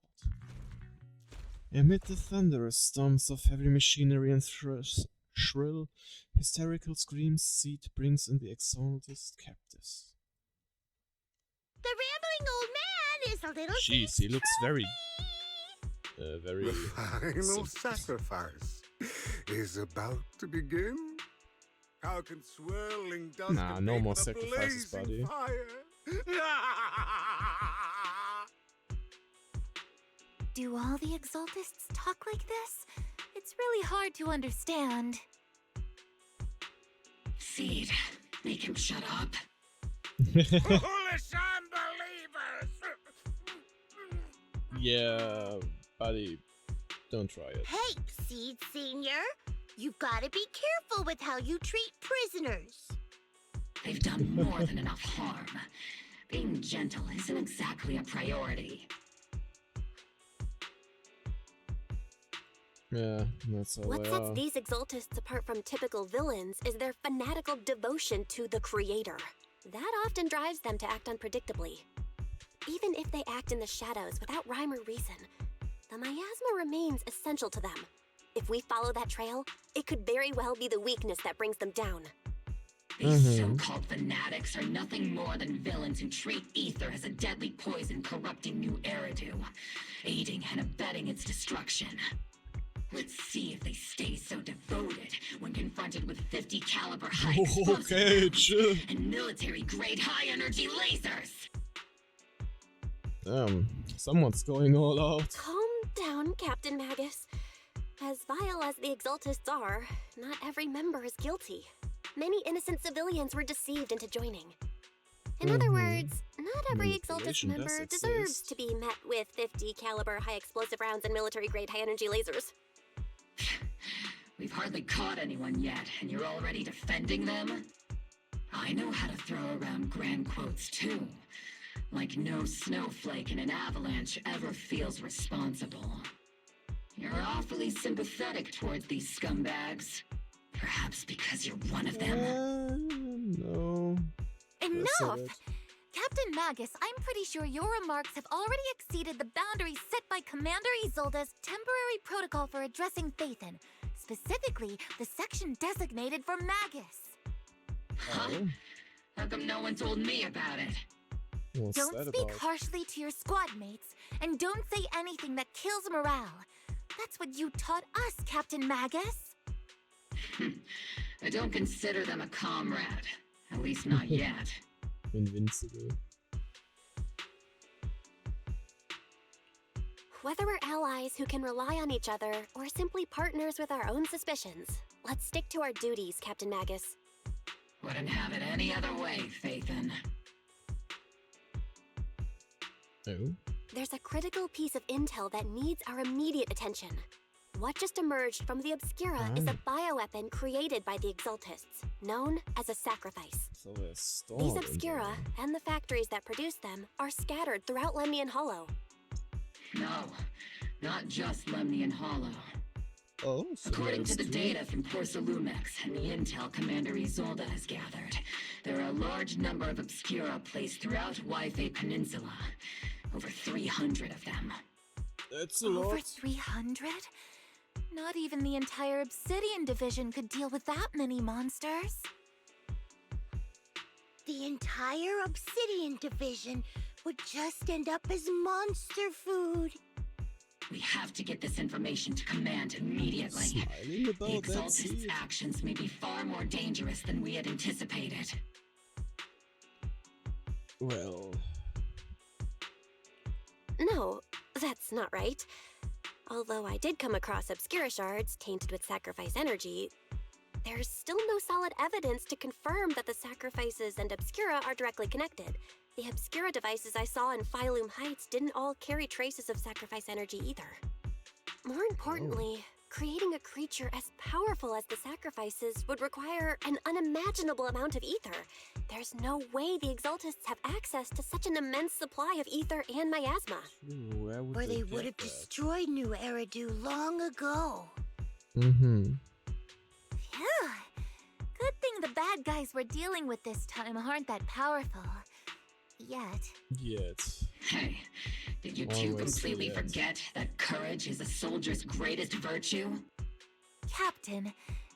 Amid the thunderous stomps of heavy machinery and shrill, hysterical screams, Seed brings in the Exaltist captives. The rambling old man is a little. Jeez, he looks very. The final sacrifice is about to begin. How can swirling dust no more sacrifices, buddy. Do all the Exaltists talk like this? It's really hard to understand. Seed, make him shut up. Foolish unbelievers! Yeah, buddy, don't try it. Hey, Seed Senior, you've got to be careful with how you treat prisoners. They've done more than enough harm. Being gentle isn't exactly a priority. Yeah, that's all What they sets are. these Exaltists apart from typical villains is their fanatical devotion to the Creator. That often drives them to act unpredictably. Even if they act in the shadows without rhyme or reason, the miasma remains essential to them. If we follow that trail, it could very well be the weakness that brings them down. These so-called fanatics are nothing more than villains who treat ether as a deadly poison corrupting new Eridu, aiding and abetting its destruction. Let's see if they stay so devoted when confronted with 50 caliber high explosive Okay, rounds chill. and military-grade high-energy lasers. Someone's going all out. Calm down, Captain Magus. As vile as the Exaltists are, not every member is guilty. Many innocent civilians were deceived into joining. In other words, not every Exaltist Manipulation does member deserves exist. to be met with 50 caliber high explosive rounds and military-grade high-energy lasers. We've hardly caught anyone yet, and you're already defending them? I know how to throw around grand quotes too. Like no snowflake in an avalanche ever feels responsible. You're awfully sympathetic towards these scumbags. Perhaps because you're one of them? No. Enough! Captain Magus, I'm pretty sure your remarks have already exceeded the boundaries set by Commander Isolde's temporary protocol for addressing Phaethon, specifically the section designated for Magus. Huh? How come no one told me about it? What's Don't that speak about? harshly to your squad mates, and don't say anything that kills morale. That's what you taught us, Captain Magus. I don't consider them a comrade. At least not yet. Invincible. Whether we're allies who can rely on each other, or simply partners with our own suspicions, let's stick to our duties, Captain Magus. Wouldn't have it any other way, Phaethon. Oh? There's a critical piece of intel that needs our immediate attention. What just emerged from the Obscura is a bioweapon created by the Exaltists, known as a sacrifice. So there's storm These in Obscura there. and the factories that produce them are scattered throughout Lemnian Hollow. No, not just Lemnian Hollow. Oh, so According to there's the two. data from Porcelumex and the intel Commander Isolde has gathered, there are a large number of Obscura placed throughout Waifei Peninsula. Over 300 of them. That's a Over lot. 300? Not even the entire Obsidian division could deal with that many monsters. The entire Obsidian division would just end up as monster food. We have to get this information to Command immediately. Smiling The about that Exaltist's seed. actions may be far more dangerous than we had anticipated. Well, No, that's not right. Although I did come across Obscura shards tainted with sacrifice energy, there's still no solid evidence to confirm that the sacrifices and Obscura are directly connected. The Obscura devices I saw in Phylum Heights didn't all carry traces of sacrifice energy either. More importantly, creating a creature as powerful as the sacrifices would require an unimaginable amount of ether. There's no way the Exaltists have access to such an immense supply of ether and miasma. where would Or they get would have that? destroyed New Eridu long ago. Mm-hmm. Phew. Good thing the bad guys we're dealing with this time aren't that powerful. Yet. Yet. Hey, did you two Always completely forget. forget that courage is a soldier's greatest virtue? Captain,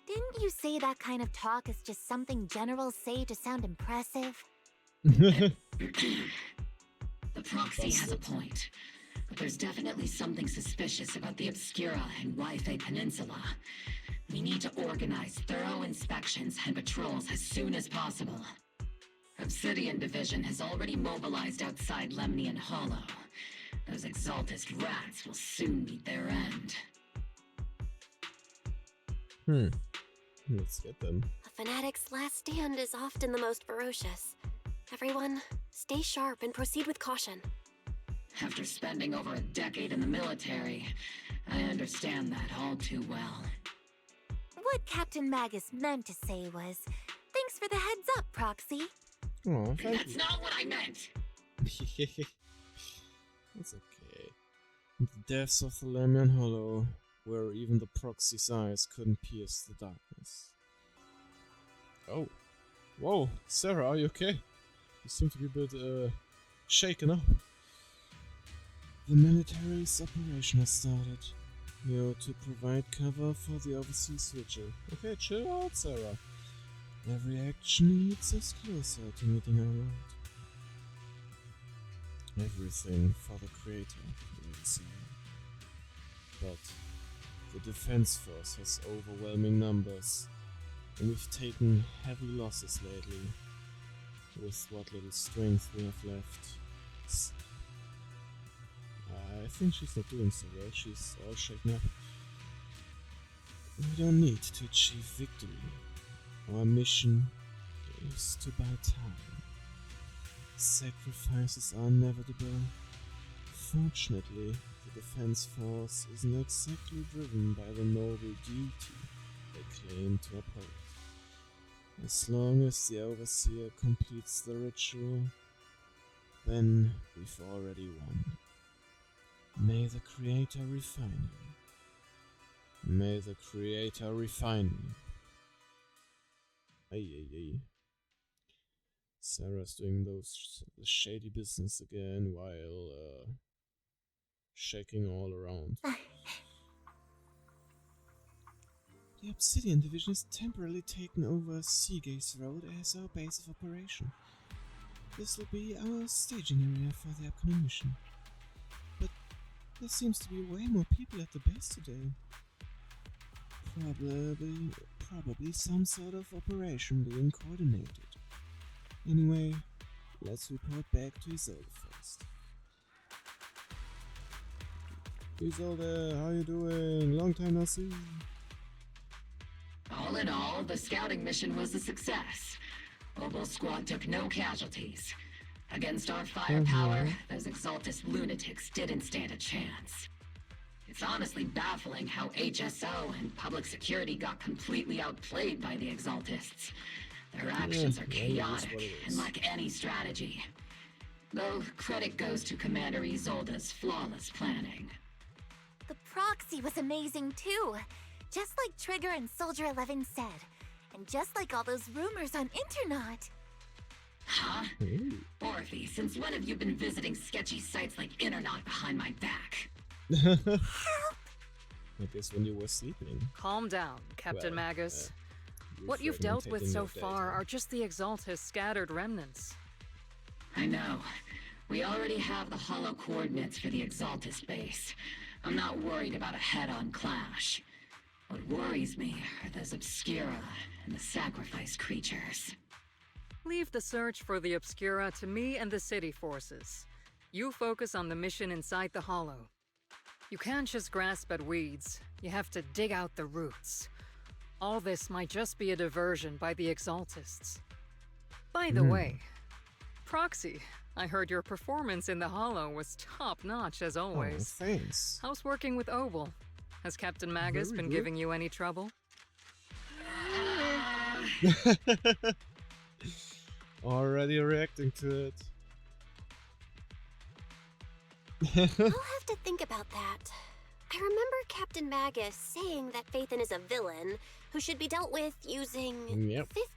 didn't you say that kind of talk is just something generals say to sound impressive? The proxy has a point, but there's definitely something suspicious about the Obscura and Waifei Peninsula. We need to organize thorough inspections and patrols as soon as possible. Obsidian Division has already mobilized outside Lemnian Hollow. Those Exaltist rats will soon meet their end. Let's get them. A fanatic's last stand is often the most ferocious. Everyone, stay sharp and proceed with caution. After spending over a decade in the military, I understand that all too well. What Captain Magus meant to say was, thanks for the heads up, Proxy. Oh, thank That's you. not what I meant! It's okay. The depths of the Lemnian Hollow, where even the proxy's eyes couldn't pierce the darkness. Oh. Whoa, Sarah, are you okay? You seem to be a bit, shaken up. The military separation has started. You're to provide cover for the overseas vigil. Okay, chill out, Sarah. Every action leads us closer to meeting our Lord. Everything for the Creator, we will say. But the defense force has overwhelming numbers, and we've taken heavy losses lately, with what little strength we have left. I think she's not doing so well, she's all shaken up. We don't need to achieve victory. Our mission is to buy time. Sacrifices are inevitable. Fortunately, the defense force isn't exactly driven by the noble duty they claim to uphold. As long as the Overseer completes the ritual, then we've already won. May the Creator refine you. May the Creator refine you. Ay. Sarah's doing those shady business again while shaking all around. The Obsidian Division has temporarily taken over Seagaze Road as our base of operation. This will be our staging area for the upcoming mission. But there seems to be way more people at the base today. Probably some sort of operation being coordinated. Anyway, let's report back to Isolde first. Isolde, how you doing? Long time no see. All in all, the scouting mission was a success. Obol Squad took no casualties. Against our firepower, those Exaltist lunatics didn't stand a chance. It's honestly baffling how HSO and public security got completely outplayed by the Exaltists. Their actions are chaotic and lack any strategy. Though credit goes to Commander Isolde's flawless planning. The proxy was amazing too. Just like Trigger and Soldier 11 said. And just like all those rumors on Internet. Huh? Orphe, since when have you been visiting sketchy sites like Internet behind my back? I guess when you were sleeping. Calm down, Captain Magus. What you've dealt with so far are just the Exaltist scattered remnants. I know. We already have the hollow coordinates for the Exaltist base. I'm not worried about a head-on clash. What worries me are those Obscura and the sacrifice creatures. Leave the search for the Obscura to me and the city forces. You focus on the mission inside the hollow. You can't just grasp at weeds. You have to dig out the roots. All this might just be a diversion by the Exaltists. By the way, Proxy, I heard your performance in the hollow was top-notch as always. Oh, thanks. How's working with Obol? Has Captain Magus been giving you any trouble? Already reacting to it. I'll have to think about that. I remember Captain Magus saying that Phaethon is a villain who should be dealt with using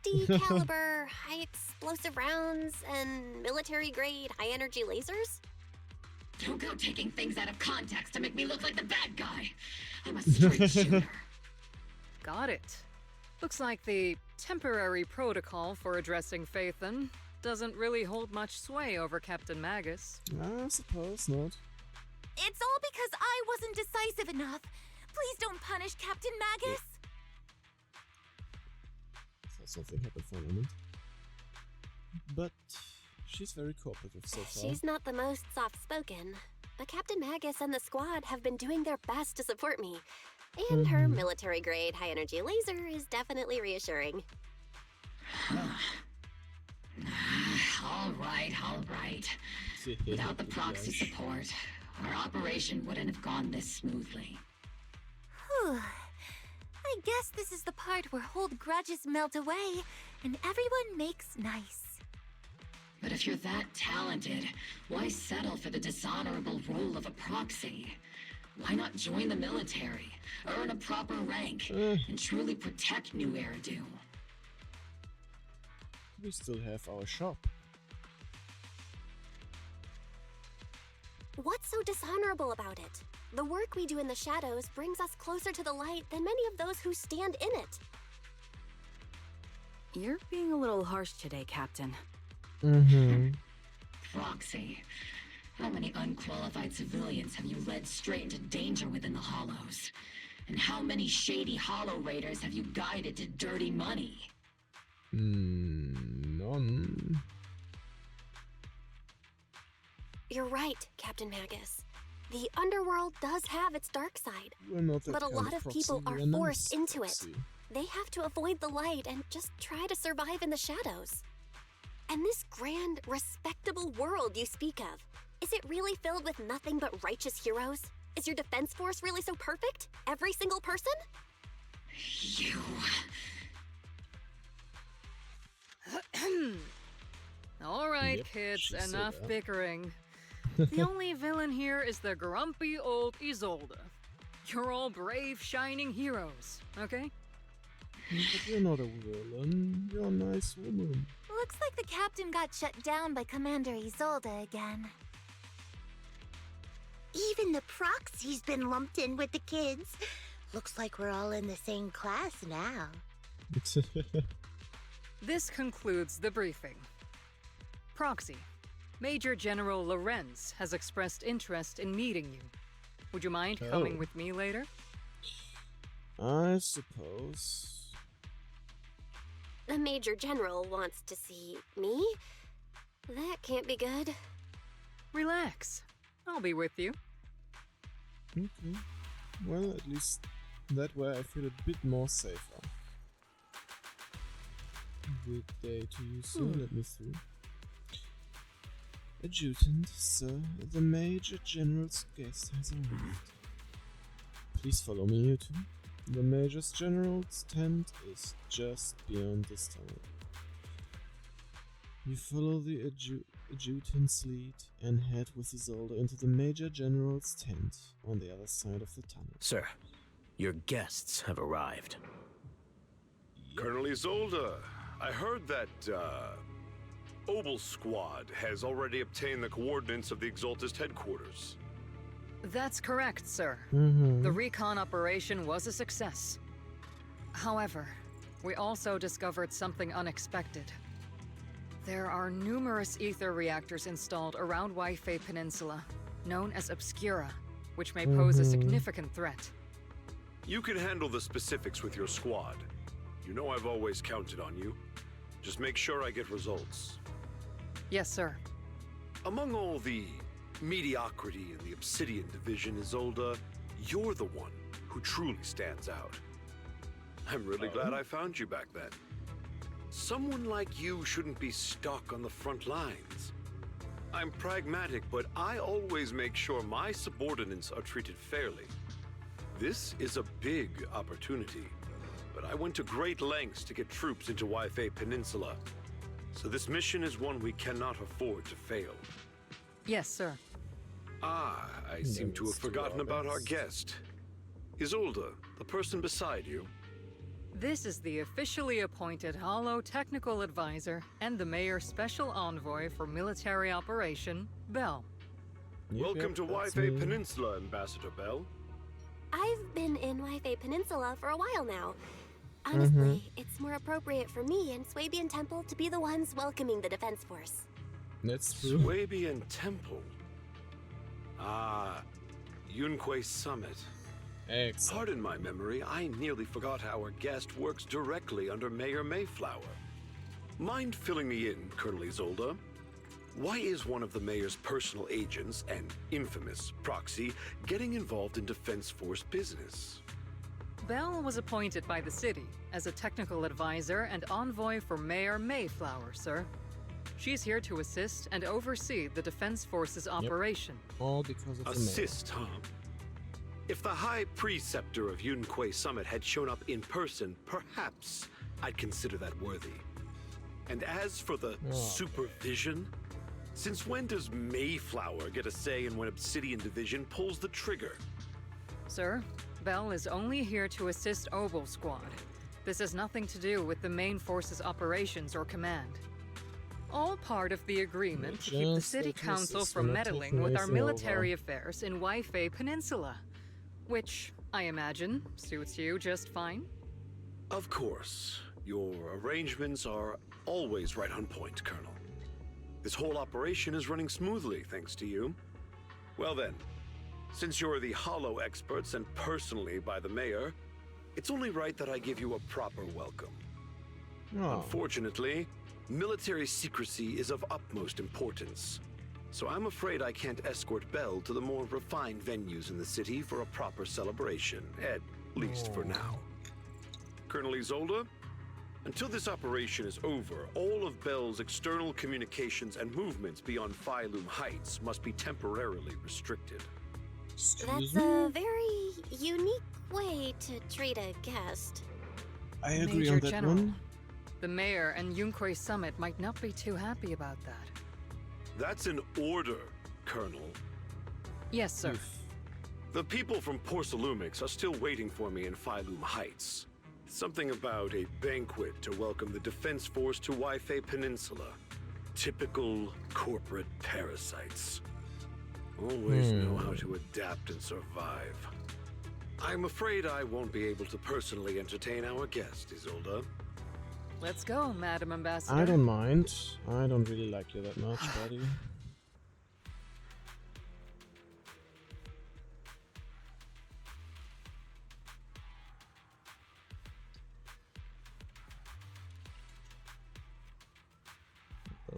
50 caliber high explosive rounds and military-grade high-energy lasers? Don't go taking things out of context to make me look like the bad guy. I'm a straight shooter. Got it. Looks like the temporary protocol for addressing Phaethon doesn't really hold much sway over Captain Magus. I suppose not. It's all because I wasn't decisive enough. Please don't punish Captain Magus. Thought something happened for a moment. But she's very cooperative so far. She's not the most soft-spoken, but Captain Magus and the squad have been doing their best to support me. And her military-grade high-energy laser is definitely reassuring. All right. Without the proxy support, our operation wouldn't have gone this smoothly. Whew. I guess this is the part where old grudges melt away and everyone makes nice. But if you're that talented, why settle for the dishonorable role of a proxy? Why not join the military, earn a proper rank, and truly protect New Eridu? We still have our shop. What's so dishonorable about it? The work we do in the shadows brings us closer to the light than many of those who stand in it. You're being a little harsh today, Captain. Proxy, how many unqualified civilians have you led straight into danger within the Hollows? And how many shady Hollow Raiders have you guided to dirty money? None. You're right, Captain Magus. The underworld does have its dark side, but a lot of people are forced into it. They have to avoid the light and just try to survive in the shadows. And this grand, respectable world you speak of, is it really filled with nothing but righteous heroes? Is your defense force really so perfect? Every single person? You... All right, kids, enough bickering. The only villain here is the grumpy old Isolde. You're all brave, shining heroes, okay? But you're not a villain. You're a nice woman. Looks like the captain got shut down by Commander Isolde again. Even the proxy's been lumped in with the kids. Looks like we're all in the same class now. This concludes the briefing. Proxy, Major General Lorenz has expressed interest in meeting you. Would you mind coming with me later? I suppose. The Major General wants to see me? That can't be good. Relax. I'll be with you. Okay. Well, at least that way I feel a bit more safer. Good day to you, sir. Let me through. Adjutant, sir, the Major General's guest has arrived. Please follow me, you two. The Major General's tent is just beyond this tunnel. You follow the adjutant's lead and head with Isolde into the Major General's tent on the other side of the tunnel. Sir, your guests have arrived. Colonel Isolde, I heard that, Obol Squad has already obtained the coordinates of the Exaltist headquarters. That's correct, sir. The recon operation was a success. However, we also discovered something unexpected. There are numerous ether reactors installed around Waifei Peninsula, known as Obscura, which may pose a significant threat. You can handle the specifics with your squad. You know I've always counted on you. Just make sure I get results. Yes, sir. Among all the mediocrity in the Obsidian Division, Isolde, you're the one who truly stands out. I'm really glad I found you back then. Someone like you shouldn't be stuck on the front lines. I'm pragmatic, but I always make sure my subordinates are treated fairly. This is a big opportunity, but I went to great lengths to get troops into Waifei Peninsula. So this mission is one we cannot afford to fail. Yes, sir. Ah, I seem to have forgotten about our guest. Isolde, the person beside you. This is the officially appointed Hollow Technical Advisor and the Mayor's Special Envoy for Military Operation, Bell. Welcome to Waifei Peninsula, Ambassador Bell. I've been in Waifei Peninsula for a while now. Honestly, it's more appropriate for me and Swabian Temple to be the ones welcoming the Defense Force. That's true. Swabian Temple? Ah, Yunquay Summit. Excellent. Pardon my memory, I nearly forgot our guest works directly under Mayor Mayflower. Mind filling me in, Colonel Isolde? Why is one of the Mayor's personal agents, an infamous proxy, getting involved in Defense Force business? Bell was appointed by the city as a technical advisor and envoy for Mayor Mayflower, sir. She's here to assist and oversee the Defense Force's operation. All because of the Assist, huh? If the High Preceptor of Yunquay Summit had shown up in person, perhaps I'd consider that worthy. And as for the supervision, since when does Mayflower get a say in when Obsidian Division pulls the trigger? Sir, Bell is only here to assist Obol Squad. This has nothing to do with the main force's operations or command. All part of the agreement to keep the City Council from meddling with our military affairs in Waifei Peninsula. Which, I imagine, suits you just fine? Of course. Your arrangements are always right on point, Colonel. This whole operation is running smoothly, thanks to you. Well then, Since you're the Hollow expert sent personally by the mayor, it's only right that I give you a proper welcome. Oh. Unfortunately, military secrecy is of utmost importance. So I'm afraid I can't escort Belle to the more refined venues in the city for a proper celebration, at least for now. Colonel Isolde, until this operation is over, all of Belle's external communications and movements beyond Phylum Heights must be temporarily restricted. That's a very unique way to treat a guest. I agree Major on that General, one. the mayor and Yunkoi Summit might not be too happy about that. That's an order, Colonel. Yes, sir. The people from Porcelumix are still waiting for me in Phylum Heights. Something about a banquet to welcome the Defense Force to Waifei Peninsula. Typical corporate parasites. Always know how to adapt and survive. I'm afraid I won't be able to personally entertain our guest, Isolde. Let's go, Madam Ambassador. I don't mind. I don't really like you that much, buddy.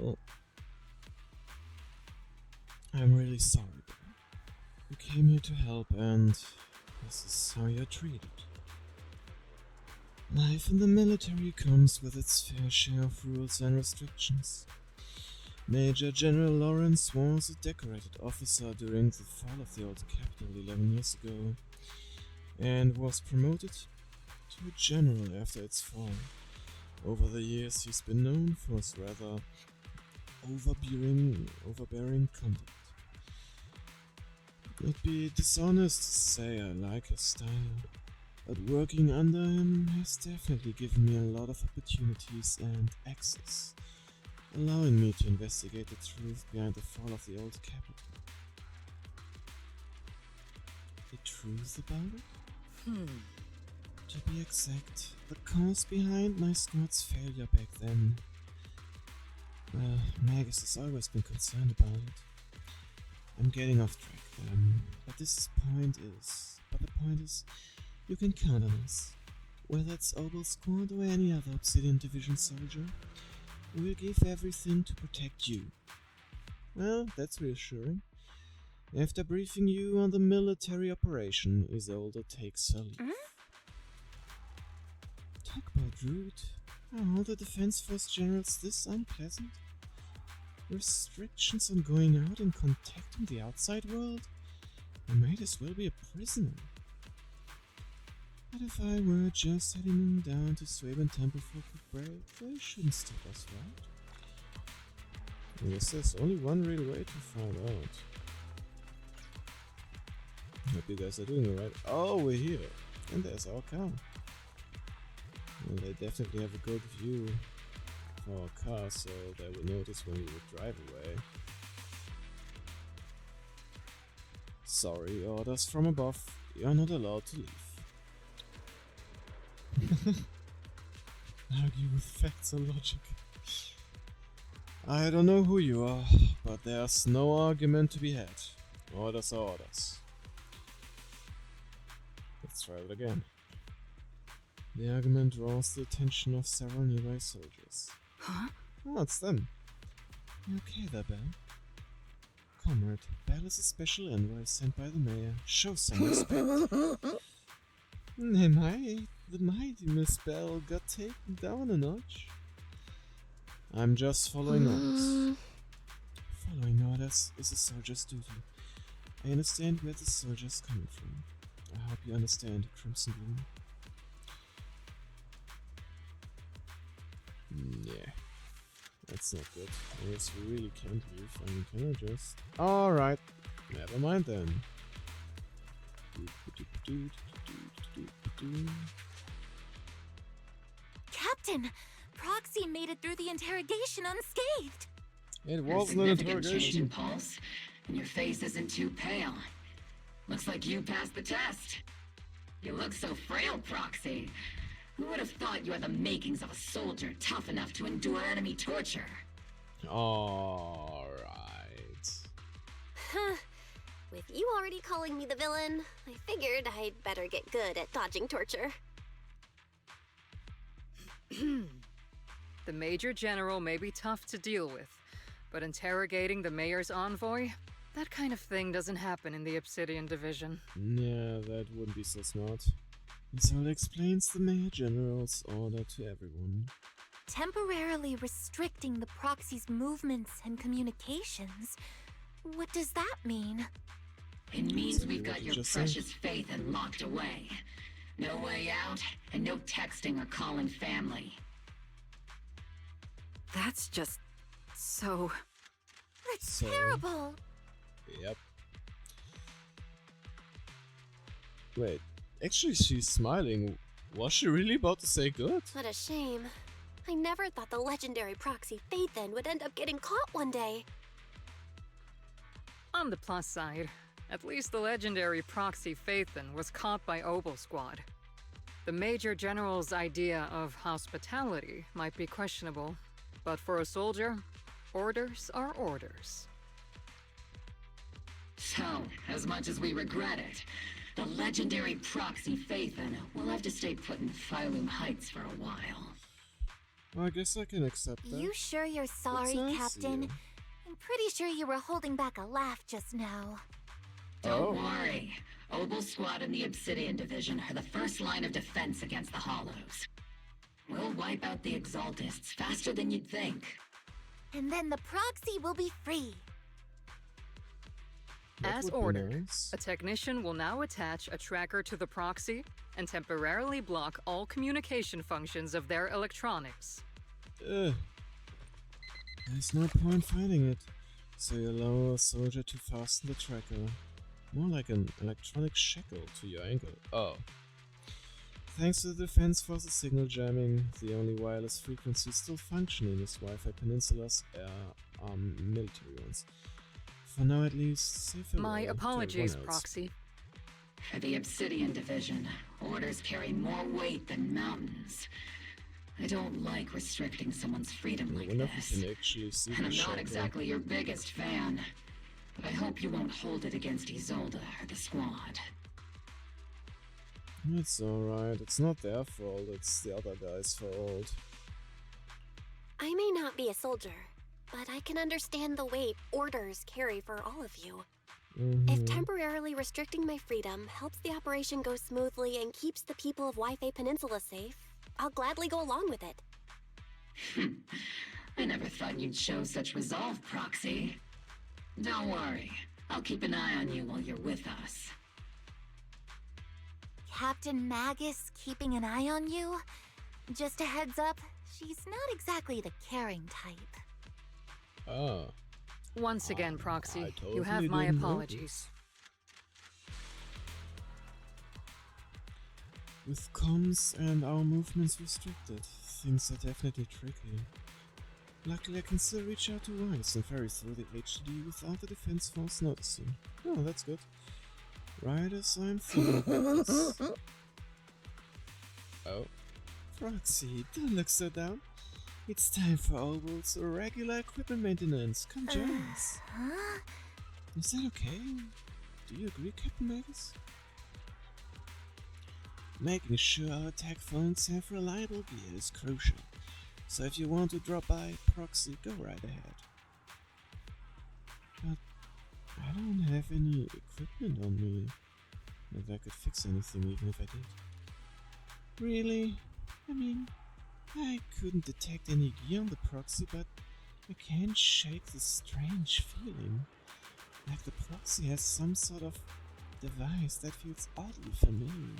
Oh. I'm really sorry. You came here to help and this is how you're treated. Life in the military comes with its fair share of rules and restrictions. Major General Lawrence was a decorated officer during the fall of the old capital 11 years ago, and was promoted to a general after its fall. Over the years he's been known for his rather overbearing conduct. It would be dishonest to say I like his style, but working under him has definitely given me a lot of opportunities and access, allowing me to investigate the truth behind the fall of the old capital. The truth about it? To be exact, the cause behind my squad's failure back then. Well, Magus has always been concerned about it. I'm getting off track then, but the point is, you can count on us. Whether it's Obol Squad or any other Obsidian Division soldier, we'll give everything to protect you. Well, that's reassuring. After briefing you on the military operation, Isolde takes her leave. Talk about rude. Are all the Defense Force generals this unpleasant? Restrictions on going out and contacting the outside world? I might as well be a prisoner. But if I were just heading down to Swaben Temple for a quick break, they shouldn't stop us, right? I guess there's only one real way to find out. Hope you guys are doing alright. Oh, we're here! And there's our car. Well, they definitely have a good view of our car, so they will notice when we would drive away. Sorry, orders from above. You're not allowed to leave. Argue with facts or logic. I don't know who you are, but there's no argument to be had. Orders are orders. Let's try it again. The argument draws the attention of several nearby soldiers. Huh? Oh, it's them. You okay there, Belle? Comrade, Belle is a special envoy sent by the mayor. Show some respect. The mighty Miss Belle got taken down a notch. I'm just following orders. Following orders is a soldier's duty. I understand where the soldier's coming from. I hope you understand, Crimson Bloom. Yeah, that's not good. I guess we really can't leave. I mean, can I just... Alright, never mind then. Captain, Proxy made it through the interrogation unscathed. It wasn't an interrogation. Change in pulse, and your face isn't too pale. Looks like you passed the test. You look so frail, Proxy. Who would have thought you had the makings of a soldier tough enough to endure enemy torture? Alright. With you already calling me the villain, I figured I'd better get good at dodging torture. The Major General may be tough to deal with, but interrogating the Mayor's envoy? That kind of thing doesn't happen in the Obsidian Division. Yeah, that wouldn't be so smart. This all explains the Mayor General's order to everyone. Temporarily restricting the proxy's movements and communications? What does that mean? It means we've got your precious Phaethon locked away. No way out, and no texting or calling family. That's just so... That's terrible! Yep. Wait, actually she's smiling. Was she really about to say good? What a shame. I never thought the legendary proxy Phaethon would end up getting caught one day. On the plus side, at least the legendary proxy Phaethon was caught by Obol Squad. The Major General's idea of hospitality might be questionable, but for a soldier, orders are orders. So, as much as we regret it, the legendary proxy Phaethon will have to stay put in Phylum Heights for a while. Well, I guess I can accept that. You sure you're sorry, nice Captain? I'm pretty sure you were holding back a laugh just now. Don't worry. Obol Squad and the Obsidian Division are the first line of defense against the Hollows. We'll wipe out the Exaltists faster than you'd think. And then the proxy will be free. As ordered, a technician will now attach a tracker to the proxy and temporarily block all communication functions of their electronics. There's no point fighting it, so you allow a soldier to fasten the tracker. More like an electronic shackle to your ankle. Oh. Thanks to the Defense Forces signal jamming, the only wireless frequencies still functioning is Wi-Fi Peninsula's military ones. For now at least, say farewell. My apologies, Proxy. For the Obsidian Division, orders carry more weight than mountains. I don't like restricting someone's freedom like this. And I'm not exactly your biggest fan. But I hope you won't hold it against Isolde or the squad. It's alright, it's not their fault, it's the other guy's fault. I may not be a soldier, but I can understand the weight orders carry for all of you. If temporarily restricting my freedom helps the operation go smoothly and keeps the people of Wi-Fi Peninsula safe, I'll gladly go along with it. I never thought you'd show such resolve, Proxy. Don't worry, I'll keep an eye on you while you're with us. Captain Magus keeping an eye on you? Just a heads up, she's not exactly the caring type. Oh. Once again, Proxy, totally you have my apologies. With comms and our movements restricted, things are definitely tricky. Luckily I can still reach out to Rice and ferry through the HD without the Defense Force noticing. Oh, that's good. Right as I'm thinking about this. Oh. Proxy, don't look so down. It's time for Obol's regular equipment maintenance. Come join us. Huh? Is that okay? Do you agree, Captain Magus? Making sure our tech phones have reliable gear is crucial. So if you want to drop by Proxy, go right ahead. But I don't have any equipment on me that I could fix anything even if I did. Really? I mean, I couldn't detect any gear on the Proxy, but I can't shake this strange feeling. Like the Proxy has some sort of device that feels oddly familiar.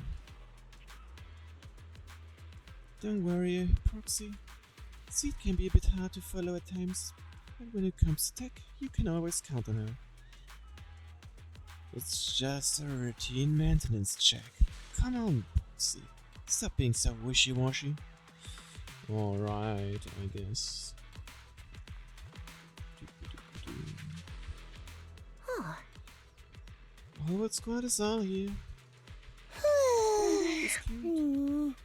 Don't worry, Proxy. Seed can be a bit hard to follow at times, but when it comes to tech, you can always count on her. It's just a routine maintenance check. Come on, Proxy. Stop being so wishy-washy. Alright, I guess. Huh. Obol Squad is all here. Oh, that's cute.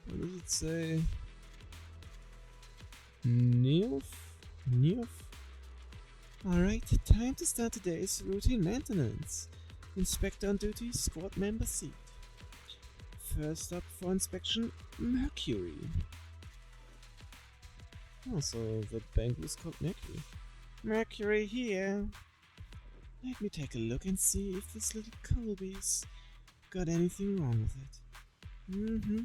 What does it say? Nilf? Alright, time to start today's routine maintenance. Inspector on duty, squad member seat. First up for inspection, Mercury. Oh, so the bank was called Mercury. Mercury here. Let me take a look and see if this little Colby's got anything wrong with it.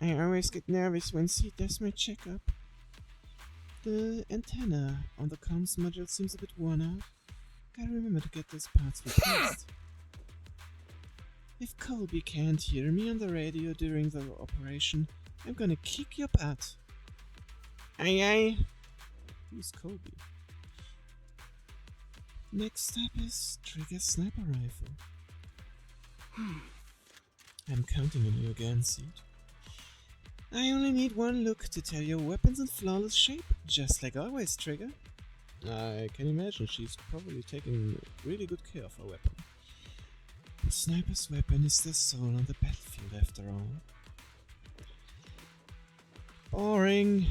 I always get nervous when Seed does my checkup. The antenna on the comms module seems a bit worn out. Gotta remember to get those parts replaced. If Colby can't hear me on the radio during the operation, I'm gonna kick your butt. Aye aye. Who's Colby? Next up is Trigger Sniper Rifle. I'm counting on you again, Seed. I only need one look to tell your weapon's in flawless shape, just like always, Trigger. I can imagine she's probably taking really good care of her weapon. The sniper's weapon is their soul on the battlefield, after all. Boring.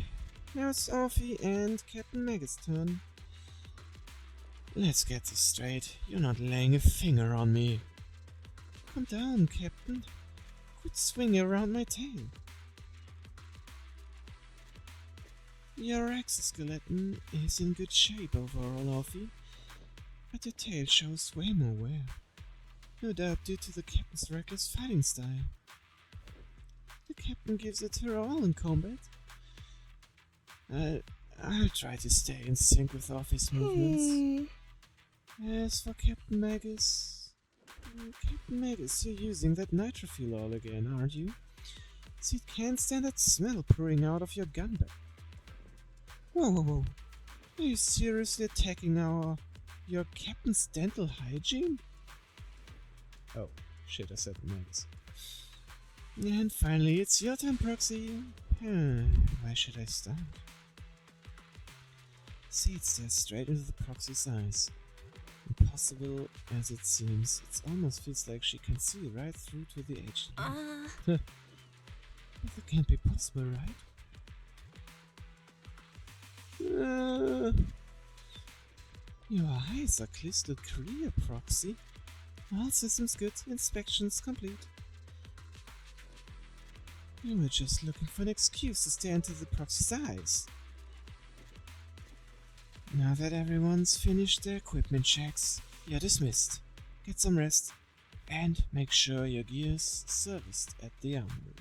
Now it's Offie and Captain Maggot's turn. Let's get this straight. You're not laying a finger on me. Calm down, Captain. Quit swinging around my tail. Your exoskeleton is in good shape overall, Offie, but your tail shows way more wear. No doubt due to the Captain's reckless fighting style. The Captain gives it her all in combat. I'll try to stay in sync with Offie's movements. As for Captain Magus... Captain Magus, you're using that nitrofuel all again, aren't you? So you can't stand that smell pouring out of your gun bag. Whoa. Are you seriously attacking your Captain's dental hygiene? Oh, shit, I said Magus. And finally, it's your turn, Proxy. Where should I start? Seed stares straight into the Proxy's eyes. Impossible as it seems, it almost feels like she can see right through to the HD. But that can't be possible, right? Your eyes are crystal clear, Proxy. All systems good, inspections complete. You were just looking for an excuse to stare into the Proxy's eyes. Now that everyone's finished their equipment checks, you're dismissed. Get some rest, and make sure your gear's serviced at the armory.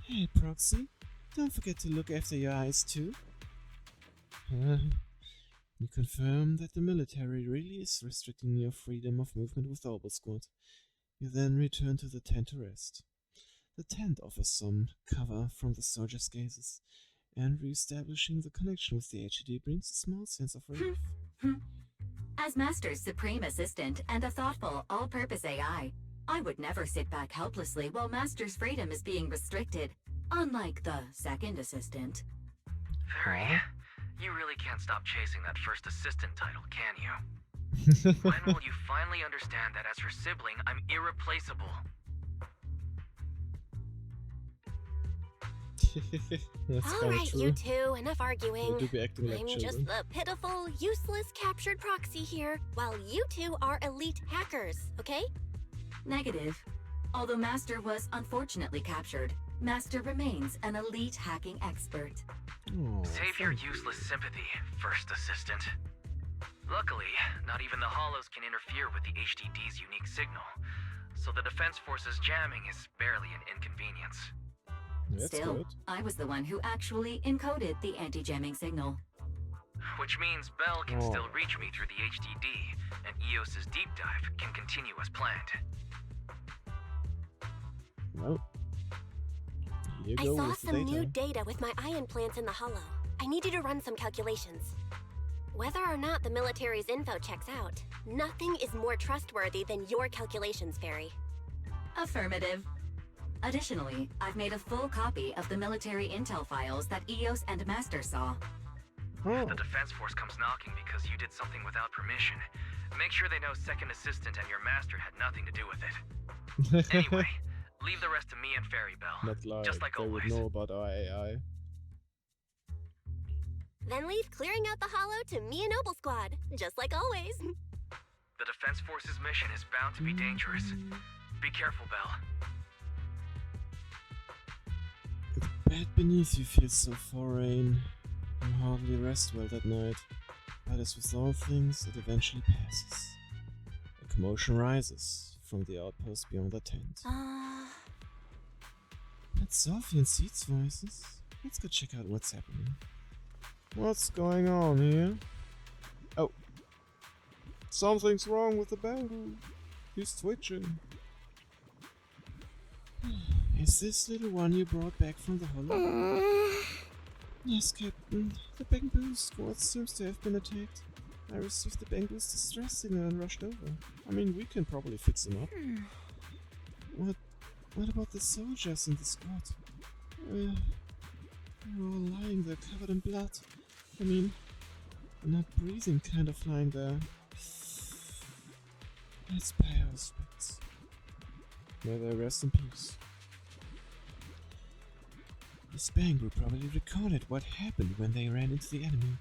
Hey, Proxy, don't forget to look after your eyes too. You confirm that the military really is restricting your freedom of movement with Obol Squad. You then return to the tent to rest. The tent offers some cover from the soldiers' gazes, and re-establishing the connection with the HED brings a small sense of relief. As Master's supreme assistant and a thoughtful, all-purpose AI, I would never sit back helplessly while Master's freedom is being restricted, unlike the second assistant. Very. You really can't stop chasing that first assistant title, can you? When will you finally understand that as her sibling, I'm irreplaceable? Alright, you two, enough arguing. Like I'm just the pitiful, useless captured proxy here, while you two are elite hackers, okay? Negative. Although Master was unfortunately captured, Master remains an elite hacking expert. Save your useless sympathy, first assistant. Luckily, not even the hollows can interfere with the HDD's unique signal, so the Defense Force's jamming is barely an inconvenience. Still, good. I was the one who actually encoded the anti-jamming signal. Which means Bell can still reach me through the HDD, and EOS's deep dive can continue as planned. Well, I saw some new data with my eye implants in the hollow. I need you to run some calculations. Whether or not the military's info checks out, nothing is more trustworthy than your calculations, Fairy. Affirmative. Additionally, I've made a full copy of the military intel files that EOS and Master saw. If the Defense Force comes knocking because you did something without permission, make sure they know Second Assistant and your Master had nothing to do with it. Anyway, leave the rest to me and Fairy Bell. Not like just like they always. would know about our AI. Then leave clearing out the hollow to me and Obol Squad, just like always. The Defense Force's mission is bound to be dangerous. Be careful, Belle. The bed beneath you feels so foreign. I hardly rest well that night. But as with all things, it eventually passes. A commotion rises from the outpost beyond the tent. That's Sophie and Seed's voices. Let's go check out what's happening. What's going on here? Oh. Something's wrong with the Bangu. He's twitching. Is this little one you brought back from the hollow? Yes, Captain. The Bangu squad seems to have been attacked. I received the Bangu's distress signal and rushed over. I mean, we can probably fix them up. What about the soldiers in the squad? They're all lying there covered in blood. I mean, not breathing kind of lying there. Let's pay our respects. May they rest in peace. This Bangu probably recorded what happened when they ran into the enemy,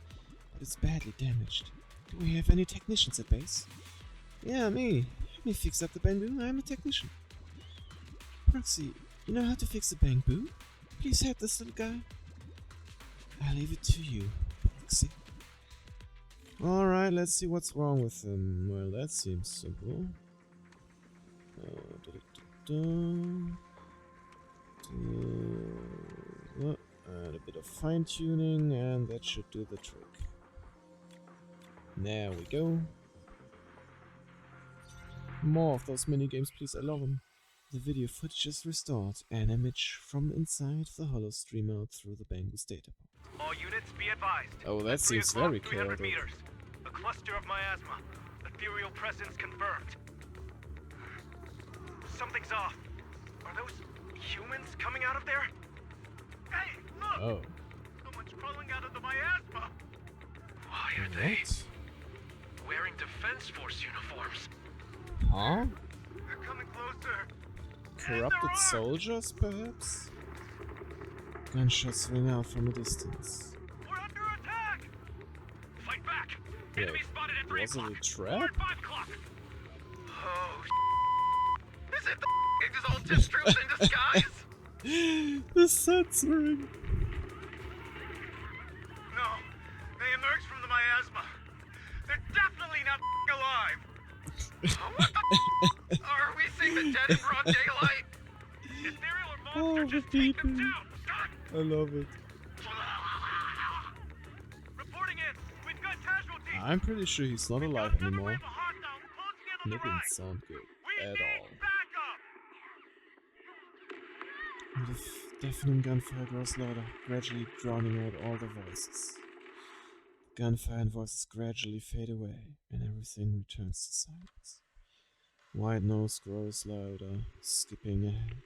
but it's badly damaged. Do we have any technicians at base? Yeah, me. Let me fix up the Bangu. I'm a technician. Proxy, you know how to fix a Bangu? Please help this little guy. I'll leave it to you, Proxy. Alright, let's see what's wrong with him. Well, that seems simple. Add a bit of fine-tuning, and that should do the trick. There we go. More of those minigames, please. I love them. The video footage is restored. An image from inside the hollow stream out through the Bangu's data port. All units be advised. Oh, that seems very 300 chaotic. meters. A cluster of miasma. Ethereal presence confirmed. Something's off. Are those humans coming out of there? Hey, look! Oh. Someone's crawling out of the miasma. Why are they wearing Defense Force uniforms? Huh? They're coming closer. Corrupted soldiers, perhaps? Gunshots ring out from a distance. We're under attack! Fight back! Yeah, Enemy spotted at 3 was it o'clock. a trap? 5 o'clock. Oh, is it the Exalted troops in disguise? The censoring! No, they emerged from the miasma. They're definitely not alive. What the are we seeing the dead in broad daylight? Ethereal or Oh, monster, the just take them people. down. I love it. Reporting in. We've got casualties. I'm pretty sure he's not alive anymore. That didn't sound good at all. The deafening gunfire grows louder, gradually drowning out all the voices. Gunfire and voices gradually fade away, and everything returns to silence. White noise grows louder, skipping ahead.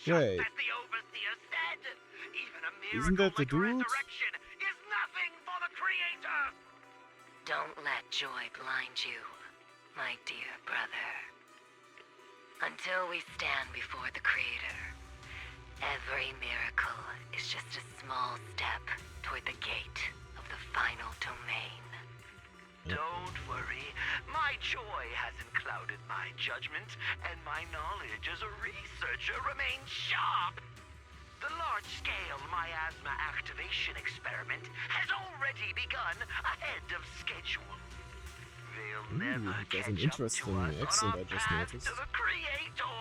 Wait, As the overseer said, even a isn't that the miracle like dude? resurrection is nothing for the creator. Don't let joy blind you, my dear brother. Until we stand before the Creator, every miracle is just a small step toward the gate of the final domain. Don't worry, my joy hasn't clouded my judgment, and my knowledge as a researcher remains sharp. The large-scale miasma activation experiment has already begun ahead of schedule. They'll never There's an catch up to interesting us accent on I our just path noticed. to the Creator.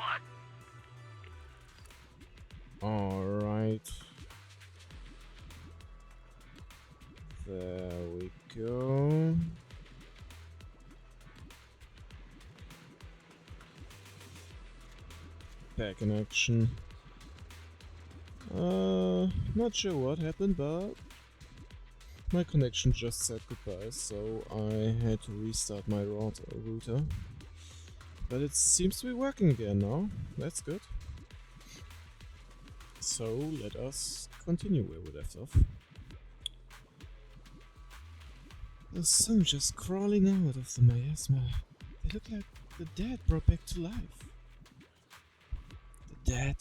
Alright. There we go. Back in action. Not sure what happened, but my connection just said goodbye, so I had to restart my router. But it seems to be working again now. That's good. So let us continue where we left off. The sun just crawling out of the miasma. They look like the dead brought back to life. The dead?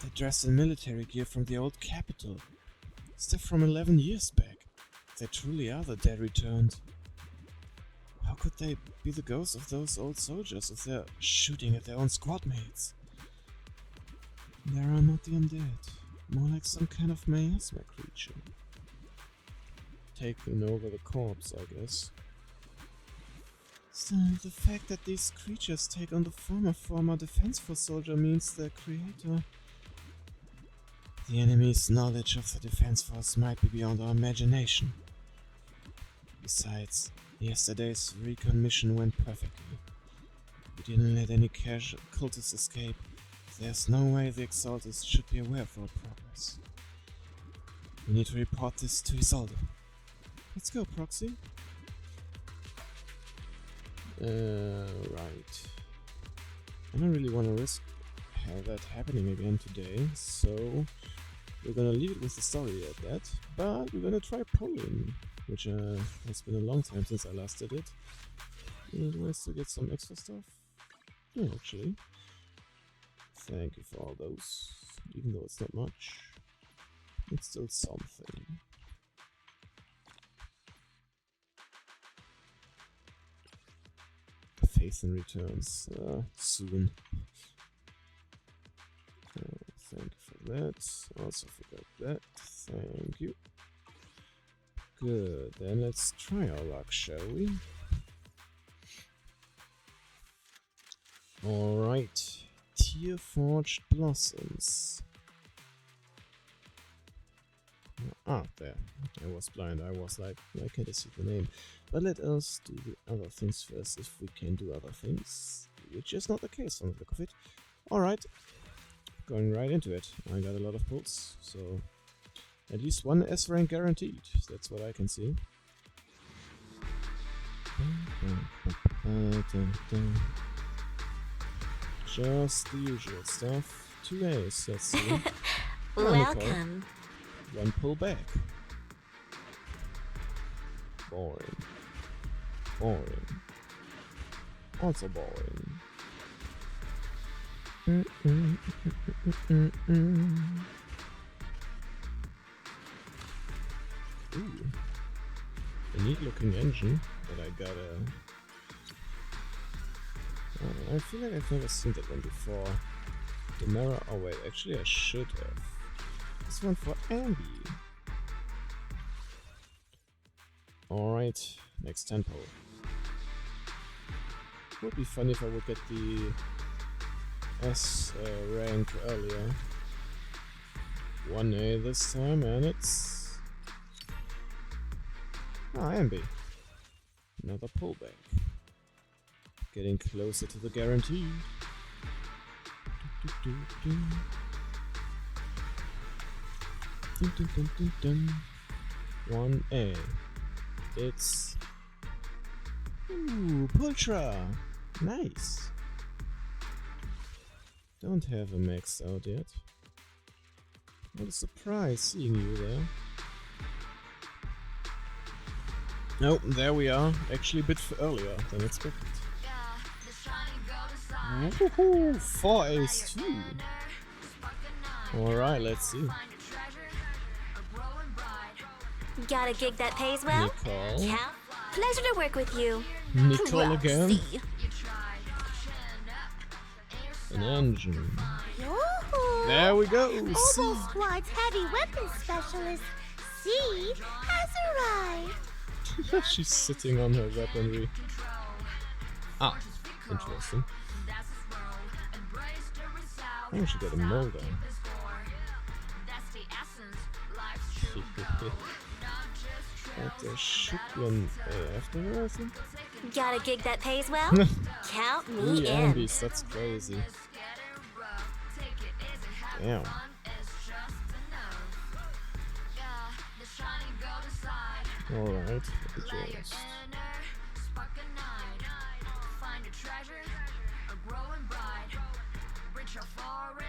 They're dressed in military gear from the old capital. Stuff from 11 years back. They truly are the dead returned. How could they be the ghosts of those old soldiers if they're shooting at their own squad mates? They are not the undead. More like some kind of miasma creature. Taking over the corpse, I guess. Still, the fact that these creatures take on the form of former Defense Force soldier means their creator... The enemy's knowledge of the Defense Force might be beyond our imagination. Besides, yesterday's recon mission went perfectly. We didn't let any cultists escape. There's no way the Exalters should be aware of our progress. We need to report this to Isolde. Let's go, Proxy. Right. I don't really want to risk that happening again today, so we're gonna leave it with the story at that, but we're gonna try polling, which has been a long time since I last did it. Do I still get some extra stuff? Yeah, actually. Thank you for all those, even though it's not much. It's still something. Faith in returns soon. Thank you for that. Also forgot that. Thank you. Good, then let's try our luck, shall we? Alright. Tear Forged Blossoms. Ah, there. I was blind. I was like, why can't I see the name? But let us do the other things first, if we can do other things. Which is not the case on the look of it. Alright. Going right into it. I got a lot of pulls, so at least one S rank guaranteed. That's what I can see. Just the usual stuff. 2 A's, let's see. Welcome. One pull back. Boring. Boring. Also boring. Ooh. A neat looking engine that I gotta... I feel like I've never seen that one before. The mirror... Oh wait, actually I should have. This one for Ambi. Alright, next tempo. Would be funny if I would get the S rank earlier. 1A this time, and it's... Ah, Ambi. Another pullback. Getting closer to the guarantee. 1A. It's... Ooh, Pultra! Nice! Don't have a maxed out yet. What a surprise seeing you there. Oh, there we are. Actually a bit earlier than expected. Woohoo! 4 A's too! Alright, let's see. Got a gig that pays well? Nicole. Yeah. Pleasure to work with you. Nicole again. See. An engine. Yoo-hoo! There we go. Obol Squad's heavy weapons specialist, Seed, has arrived. She's sitting on her weaponry. Ah, interesting. Oh, she got a molder. But there should be an A after her, I think. Got a gig that pays well? Count me 3 in. Ambies, that's crazy. Damn. Alright, just...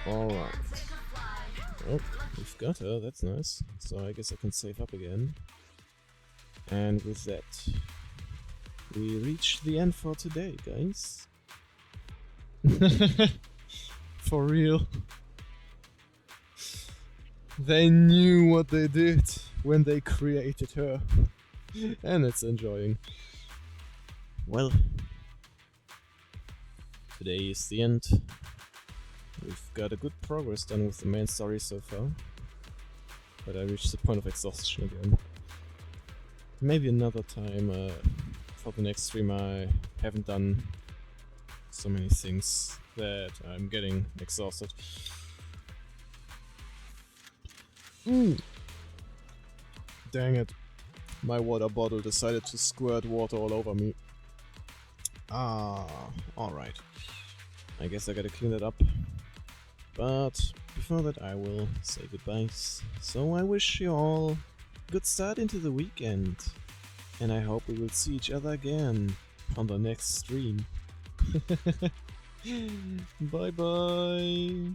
Alright. Oh, we've got her, that's nice. So I guess I can save up again. And with that, we reach the end for today, guys. For real. They knew what they did when they created her. And it's enjoying. Well, today is the end. We've got a good progress done with the main story so far. But I reached the point of exhaustion again. Maybe another time for the next stream. I haven't done so many things that I'm getting exhausted. Dang it. My water bottle decided to squirt water all over me. Alright. I guess I gotta clean that up. But before that I will say goodbyes. So I wish you all a good start into the weekend. And I hope we will see each other again on the next stream. Bye bye.